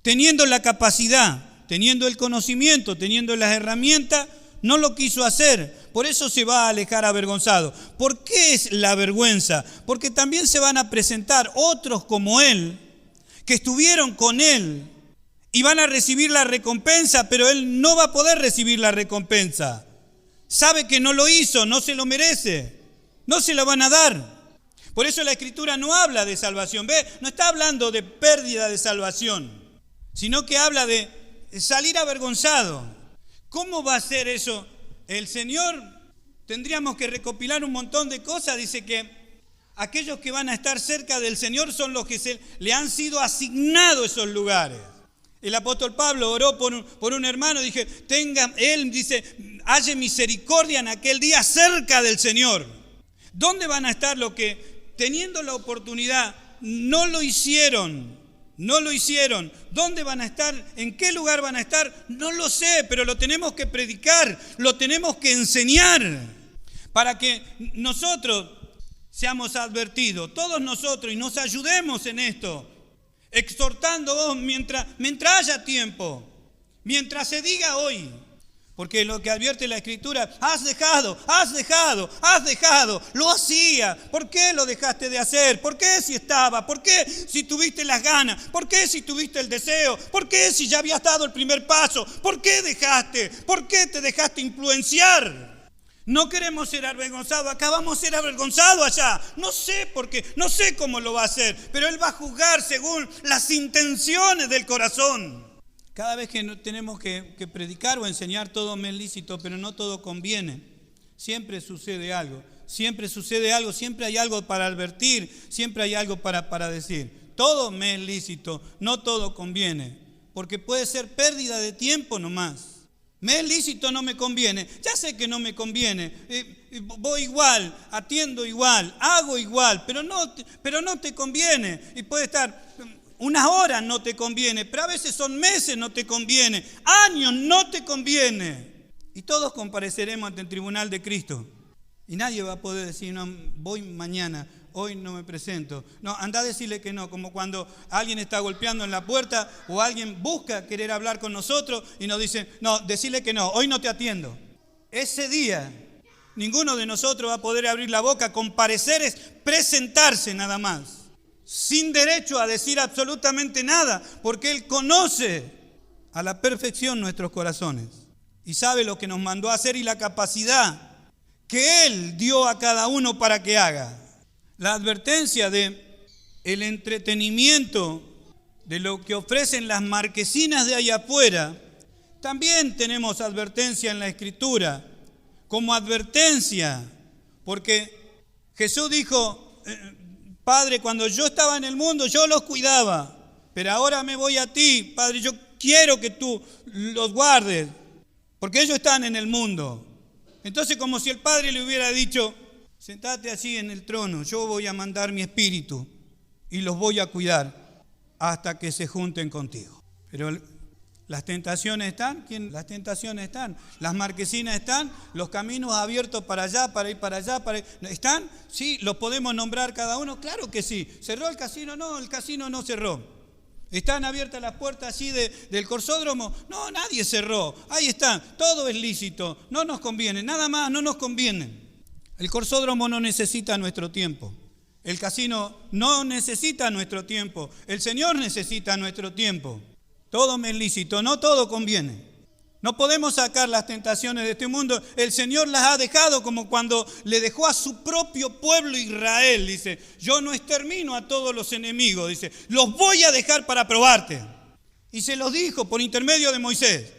Teniendo la capacidad, teniendo el conocimiento, teniendo las herramientas, no lo quiso hacer. Por eso se va a alejar avergonzado. ¿Por qué es la vergüenza? Porque también se van a presentar otros como Él, que estuvieron con Él, y van a recibir la recompensa, pero él no va a poder recibir la recompensa. Sabe que no lo hizo, no se lo merece, no se lo van a dar. Por eso la Escritura no habla de salvación. ¿Ve? No está hablando de pérdida de salvación, sino que habla de salir avergonzado. ¿Cómo va a ser eso? El Señor, tendríamos que recopilar un montón de cosas. Dice que aquellos que van a estar cerca del Señor son los que le han sido asignados esos lugares. El apóstol Pablo oró por un hermano, él dice, halle misericordia en aquel día cerca del Señor. ¿Dónde van a estar los que, teniendo la oportunidad, no lo hicieron? ¿Dónde van a estar? ¿En qué lugar van a estar? No lo sé, pero lo tenemos que predicar, lo tenemos que enseñar, para que nosotros seamos advertidos, todos nosotros, y nos ayudemos en esto. Exhortando mientras haya tiempo, mientras se diga hoy, porque lo que advierte la Escritura, has dejado, lo hacía. ¿Por qué lo dejaste de hacer? ¿Por qué si estaba? ¿Por qué si tuviste las ganas? ¿Por qué si tuviste el deseo? ¿Por qué si ya habías dado el primer paso? ¿Por qué dejaste? ¿Por qué te dejaste influenciar? No queremos ser avergonzados, acá vamos a ser avergonzados allá. No sé por qué, no sé cómo lo va a hacer, pero Él va a juzgar según las intenciones del corazón. Cada vez que tenemos que predicar o enseñar, todo me es lícito, pero no todo conviene. Siempre sucede algo, siempre hay algo para advertir, siempre hay algo para decir. Todo me es lícito, no todo conviene, porque puede ser pérdida de tiempo nomás. Me es lícito, no me conviene. Ya sé que no me conviene. Voy igual, atiendo igual, hago igual, pero no te conviene. Y puede estar unas horas, no te conviene, pero a veces son meses, no te conviene, años, no te conviene. Y todos compareceremos ante el tribunal de Cristo. Y nadie va a poder decir, no, voy mañana, hoy no me presento. No, anda a decirle que no, como cuando alguien está golpeando en la puerta o alguien busca querer hablar con nosotros y nos dice, no, decirle que no, hoy no te atiendo. Ese día ninguno de nosotros va a poder abrir la boca, comparecer es presentarse nada más, sin derecho a decir absolutamente nada, porque Él conoce a la perfección nuestros corazones y sabe lo que nos mandó a hacer y la capacidad que Él dio a cada uno para que haga. La advertencia de el entretenimiento de lo que ofrecen las marquesinas de allá afuera, también tenemos advertencia en la Escritura, como advertencia, porque Jesús dijo, Padre, cuando yo estaba en el mundo yo los cuidaba, pero ahora me voy a ti, Padre, yo quiero que tú los guardes, porque ellos están en el mundo. Entonces, como si el Padre le hubiera dicho, sentate así en el trono, yo voy a mandar mi espíritu y los voy a cuidar hasta que se junten contigo. Pero las tentaciones están, las tentaciones están, las marquesinas están, los caminos abiertos para allá, para ir para allá, ¿están? Sí, ¿los podemos nombrar cada uno? Claro que sí. ¿Cerró el casino? No, el casino no cerró. ¿Están abiertas las puertas así del corsódromo? No, nadie cerró. Ahí están, todo es lícito, no nos conviene, nada más no nos conviene. El corsódromo no necesita nuestro tiempo. El casino no necesita nuestro tiempo. El Señor necesita nuestro tiempo. Todo me es lícito, no todo conviene. No podemos sacar las tentaciones de este mundo. El Señor las ha dejado como cuando le dejó a su propio pueblo Israel. Dice, yo no extermino a todos los enemigos. Dice, los voy a dejar para probarte. Y se los dijo por intermedio de Moisés.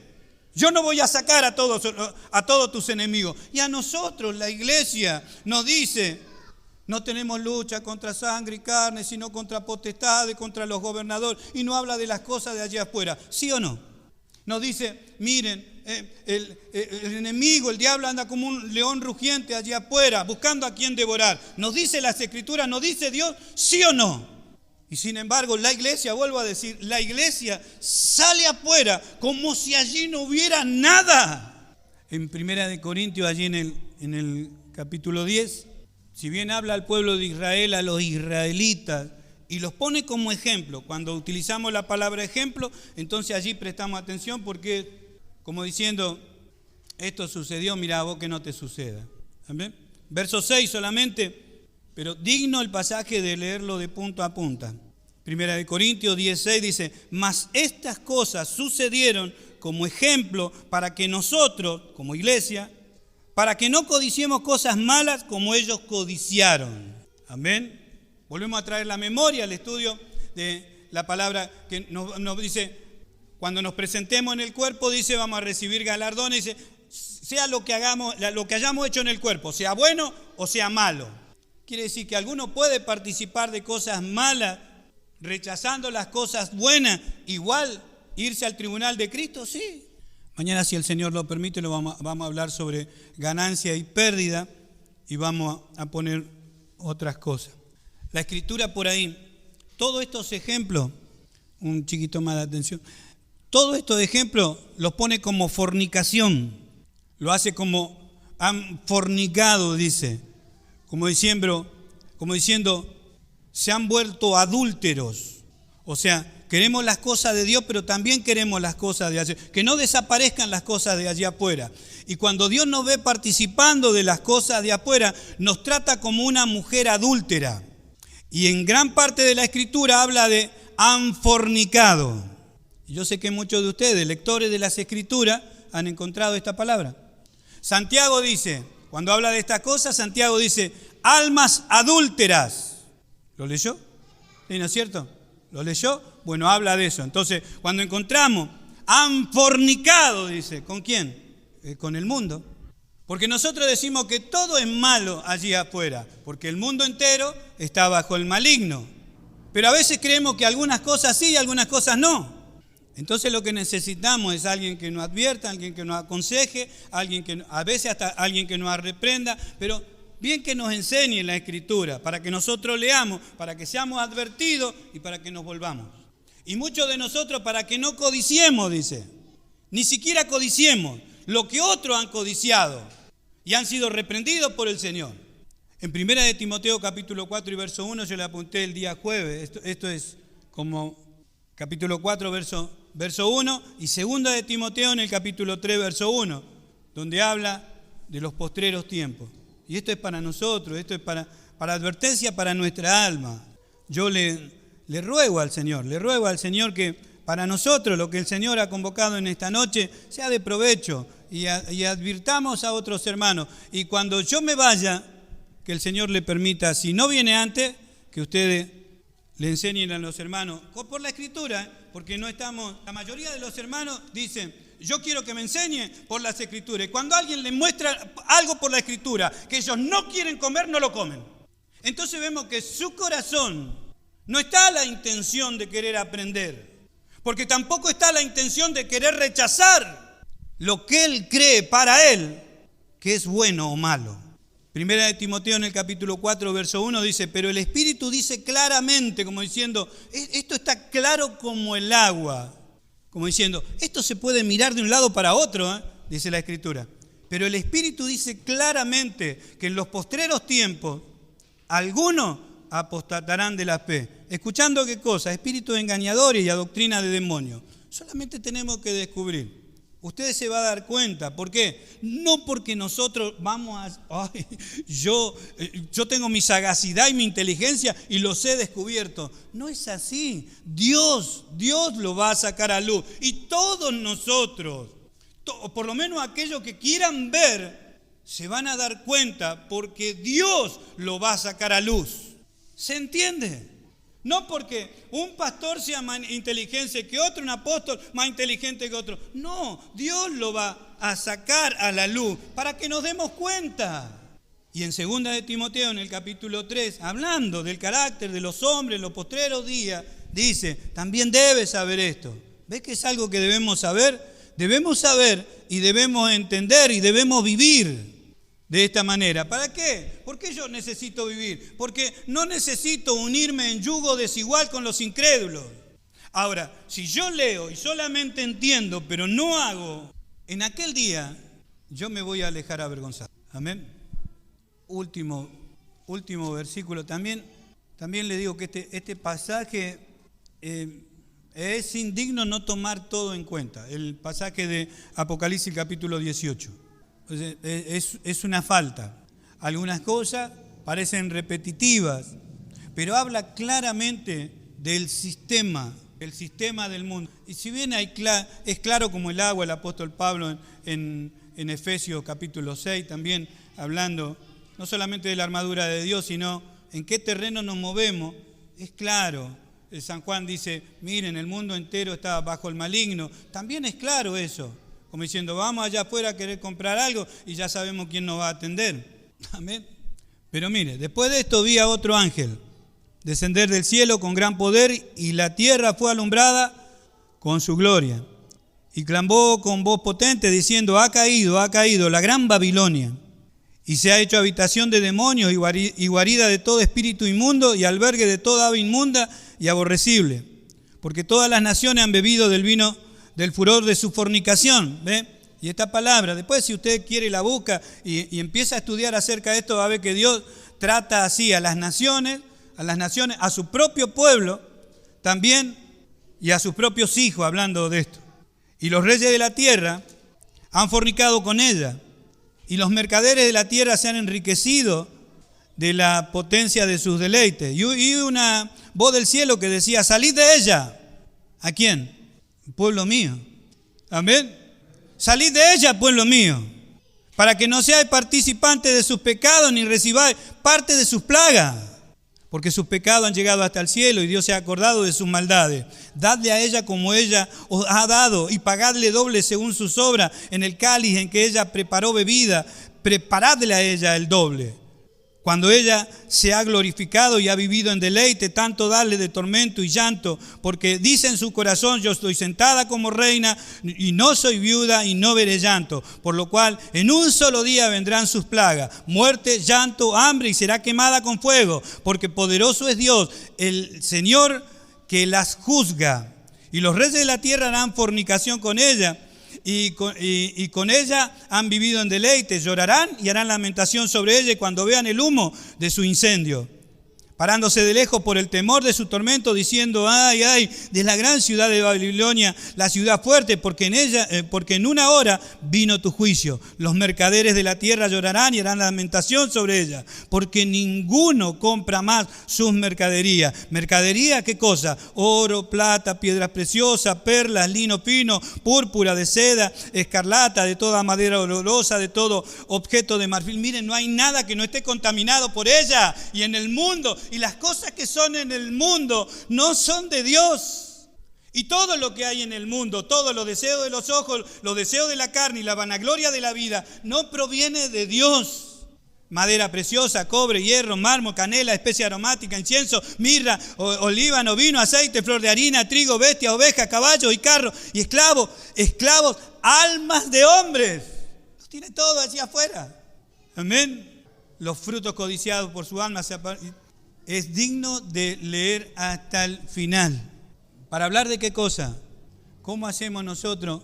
Yo no voy a sacar a todos tus enemigos. Y a nosotros, la iglesia, nos dice, no tenemos lucha contra sangre y carne, sino contra potestades, contra los gobernadores. Y no habla de las cosas de allá afuera. ¿Sí o no? Nos dice, miren, el enemigo, el diablo anda como un león rugiente allá afuera, buscando a quien devorar. Nos dice las Escrituras, nos dice Dios, ¿sí o no? Y sin embargo, la iglesia, vuelvo a decir, la iglesia sale afuera como si allí no hubiera nada. En 1 Corintios, allí en el capítulo 10, si bien habla al pueblo de Israel, a los israelitas, y los pone como ejemplo. Cuando utilizamos la palabra ejemplo, entonces allí prestamos atención porque, como diciendo, esto sucedió, mira a vos que no te suceda. ¿Amén? Verso 6 solamente, pero digno el pasaje de leerlo de punta a punta. 1 Corintios 10:6 dice, mas estas cosas sucedieron como ejemplo para que nosotros, como iglesia, para que no codiciemos cosas malas como ellos codiciaron. Amén. Volvemos a traer la memoria al estudio de la palabra que nos dice, cuando nos presentemos en el cuerpo, dice, vamos a recibir galardones, dice, sea lo que hayamos hecho en el cuerpo, sea bueno o sea malo. Quiere decir que alguno puede participar de cosas malas, rechazando las cosas buenas, igual irse al tribunal de Cristo, sí. Mañana, si el Señor lo permite, vamos a hablar sobre ganancia y pérdida y vamos a poner otras cosas. La Escritura por ahí, todos estos ejemplos, un chiquito más de atención, todos estos ejemplos los pone como fornicación, lo hace como han fornicado, dice, como diciendo, se han vuelto adúlteros, o sea, queremos las cosas de Dios, pero también queremos las cosas de allá, que no desaparezcan las cosas de allá afuera. Y cuando Dios nos ve participando de las cosas de afuera, nos trata como una mujer adúltera. Y en gran parte de la Escritura habla de han fornicado. Yo sé que muchos de ustedes, lectores de las Escrituras, han encontrado esta palabra. Santiago dice, cuando habla de estas cosas, Santiago dice, almas adúlteras. ¿Lo leyó? ¿Sí, no es cierto? ¿Lo leyó? Bueno, habla de eso. Entonces, cuando encontramos, han fornicado, dice, ¿con quién? Con el mundo. Porque nosotros decimos que todo es malo allí afuera, porque el mundo entero está bajo el maligno. Pero a veces creemos que algunas cosas sí y algunas cosas no. Entonces lo que necesitamos es alguien que nos advierta, alguien que nos aconseje, a veces hasta alguien que nos reprenda, pero bien que nos enseñe la Escritura, para que nosotros leamos, para que seamos advertidos y para que nos volvamos. Y muchos de nosotros para que no codiciemos, dice, ni siquiera codiciemos lo que otros han codiciado y han sido reprendidos por el Señor. En 1 de Timoteo capítulo 4 y verso 1 yo le apunté el día jueves. Esto es como capítulo 4 verso 1 y 2 de Timoteo en el capítulo 3 verso 1, donde habla de los postreros tiempos. Y esto es para nosotros, esto es para advertencia para nuestra alma. Yo le ruego al Señor que para nosotros lo que el Señor ha convocado en esta noche sea de provecho y advirtamos a otros hermanos. Y cuando yo me vaya, que el Señor le permita, si no viene antes, que ustedes le enseñen a los hermanos por la Escritura, porque no estamos, la mayoría de los hermanos dicen, yo quiero que me enseñe por las Escrituras. Y cuando alguien les muestra algo por la Escritura que ellos no quieren comer, no lo comen. Entonces vemos que su corazón no está la intención de querer aprender, porque tampoco está la intención de querer rechazar lo que él cree para él que es bueno o malo. Primera de Timoteo en el capítulo 4, verso 1 dice, pero el Espíritu dice claramente, como diciendo, esto está claro como el agua, como diciendo, esto se puede mirar de un lado para otro, dice la Escritura. Pero el Espíritu dice claramente que en los postreros tiempos, algunos apostatarán de la fe. ¿Escuchando qué cosa? Espíritus engañadores y a doctrina de demonios. Solamente tenemos que descubrir. Usted se va a dar cuenta. ¿Por qué? No porque nosotros vamos a... Ay, yo tengo mi sagacidad y mi inteligencia y los he descubierto. No es así. Dios lo va a sacar a luz. Y todos nosotros, por lo menos aquellos que quieran ver, se van a dar cuenta porque Dios lo va a sacar a luz. ¿Se entiende? No porque un pastor sea más inteligente que otro, un apóstol más inteligente que otro. No, Dios lo va a sacar a la luz para que nos demos cuenta. Y en 2 de Timoteo, en el capítulo 3, hablando del carácter de los hombres en los postreros días, dice, también debes saber esto. ¿Ves que es algo que debemos saber? Debemos saber y debemos entender y debemos vivir de esta manera. ¿Para qué? ¿Por qué yo necesito vivir? Porque no necesito unirme en yugo desigual con los incrédulos. Ahora, si yo leo y solamente entiendo, pero no hago, en aquel día yo me voy a alejar avergonzado. Amén. Último versículo. También le digo que este pasaje es indigno no tomar todo en cuenta. El pasaje de Apocalipsis capítulo 18. Es una falta. Algunas cosas parecen repetitivas, pero habla claramente del sistema del mundo. Y si bien es claro como el agua, el apóstol Pablo en Efesios capítulo 6, también hablando no solamente de la armadura de Dios, sino en qué terreno nos movemos, es claro. San Juan dice, miren, el mundo entero está bajo el maligno. También es claro eso. Como diciendo, vamos allá afuera a querer comprar algo y ya sabemos quién nos va a atender. Amén. Pero mire, después de esto vi a otro ángel descender del cielo con gran poder y la tierra fue alumbrada con su gloria. Y clamó con voz potente diciendo, ha caído la gran Babilonia y se ha hecho habitación de demonios y guarida de todo espíritu inmundo y albergue de toda ave inmunda y aborrecible. Porque todas las naciones han bebido del vino del furor de su fornicación, ¿ve? Y esta palabra, después si usted quiere la busca y empieza a estudiar acerca de esto, va a ver que Dios trata así a las naciones, a su propio pueblo también y a sus propios hijos, hablando de esto. Y los reyes de la tierra han fornicado con ella, y los mercaderes de la tierra se han enriquecido de la potencia de sus deleites. Y una voz del cielo que decía, salid de ella. ¿A quién? Pueblo mío. Amén. Salid de ella, pueblo mío, para que no seáis participantes de sus pecados ni recibáis parte de sus plagas, porque sus pecados han llegado hasta el cielo y Dios se ha acordado de sus maldades. Dadle a ella como ella os ha dado y pagadle doble según sus obras en el cáliz en que ella preparó bebida, preparadle a ella el doble. Cuando ella se ha glorificado y ha vivido en deleite, tanto darle de tormento y llanto, porque dice en su corazón, yo estoy sentada como reina y no soy viuda y no veré llanto. Por lo cual, en un solo día vendrán sus plagas, muerte, llanto, hambre y será quemada con fuego, porque poderoso es Dios, el Señor que las juzga. Y los reyes de la tierra harán fornicación con ella y con ella han vivido en deleite. Llorarán y harán lamentación sobre ella cuando vean el humo de su incendio, parándose de lejos por el temor de su tormento, diciendo: ay, ay, de la gran ciudad de Babilonia, la ciudad fuerte, porque en una hora vino tu juicio. Los mercaderes de la tierra llorarán y harán lamentación sobre ella, porque ninguno compra más sus mercaderías. ¿Mercadería qué cosa? Oro, plata, piedras preciosas, perlas, lino fino, púrpura de seda, escarlata, de toda madera olorosa, de todo objeto de marfil. Miren, no hay nada que no esté contaminado por ella. Y en el mundo, y las cosas que son en el mundo no son de Dios. Y todo lo que hay en el mundo, todos los deseos de los ojos, los deseos de la carne y la vanagloria de la vida, no proviene de Dios. Madera preciosa, cobre, hierro, mármol, canela, especia aromática, incienso, mirra, olíbano, vino, aceite, flor de harina, trigo, bestia, oveja, caballos y carros y esclavos, almas de hombres. Los tiene todo allí afuera. Amén. Los frutos codiciados por su alma es digno de leer hasta el final. ¿Para hablar de qué cosa? ¿Cómo hacemos nosotros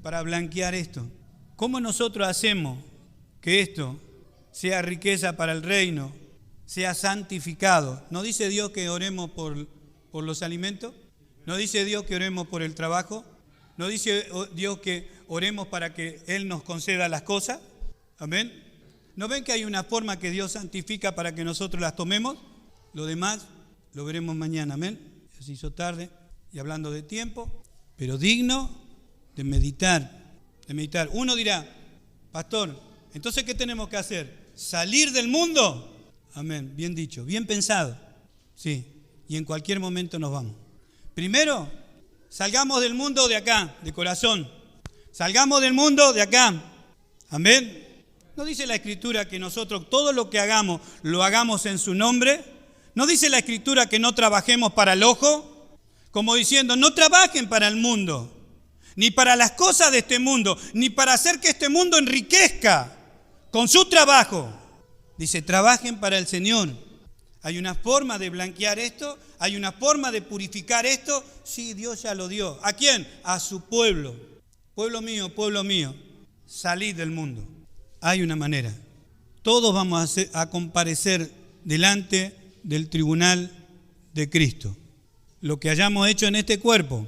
para blanquear esto? ¿Cómo nosotros hacemos que esto sea riqueza para el reino, sea santificado? ¿No dice Dios que oremos por los alimentos? ¿No dice Dios que oremos por el trabajo? ¿No dice Dios que oremos para que Él nos conceda las cosas? Amén. ¿No ven que hay una forma que Dios santifica para que nosotros las tomemos? Lo demás lo veremos mañana, amén. Se hizo tarde y hablando de tiempo, pero digno de meditar. Uno dirá: pastor, entonces ¿qué tenemos que hacer? ¿Salir del mundo? Amén, bien dicho, bien pensado. Sí, y en cualquier momento nos vamos. Primero, salgamos del mundo de acá, de corazón. Salgamos del mundo de acá. Amén. ¿No dice la Escritura que nosotros todo lo que hagamos, lo hagamos en su nombre? ¿No dice la Escritura que no trabajemos para el ojo? Como diciendo, no trabajen para el mundo, ni para las cosas de este mundo, ni para hacer que este mundo enriquezca con su trabajo. Dice, trabajen para el Señor. ¿Hay una forma de blanquear esto? ¿Hay una forma de purificar esto? Sí, Dios ya lo dio. ¿A quién? A su pueblo. Pueblo mío, salid del mundo. Hay una manera. Todos vamos a comparecer delante del tribunal de Cristo. Lo que hayamos hecho en este cuerpo,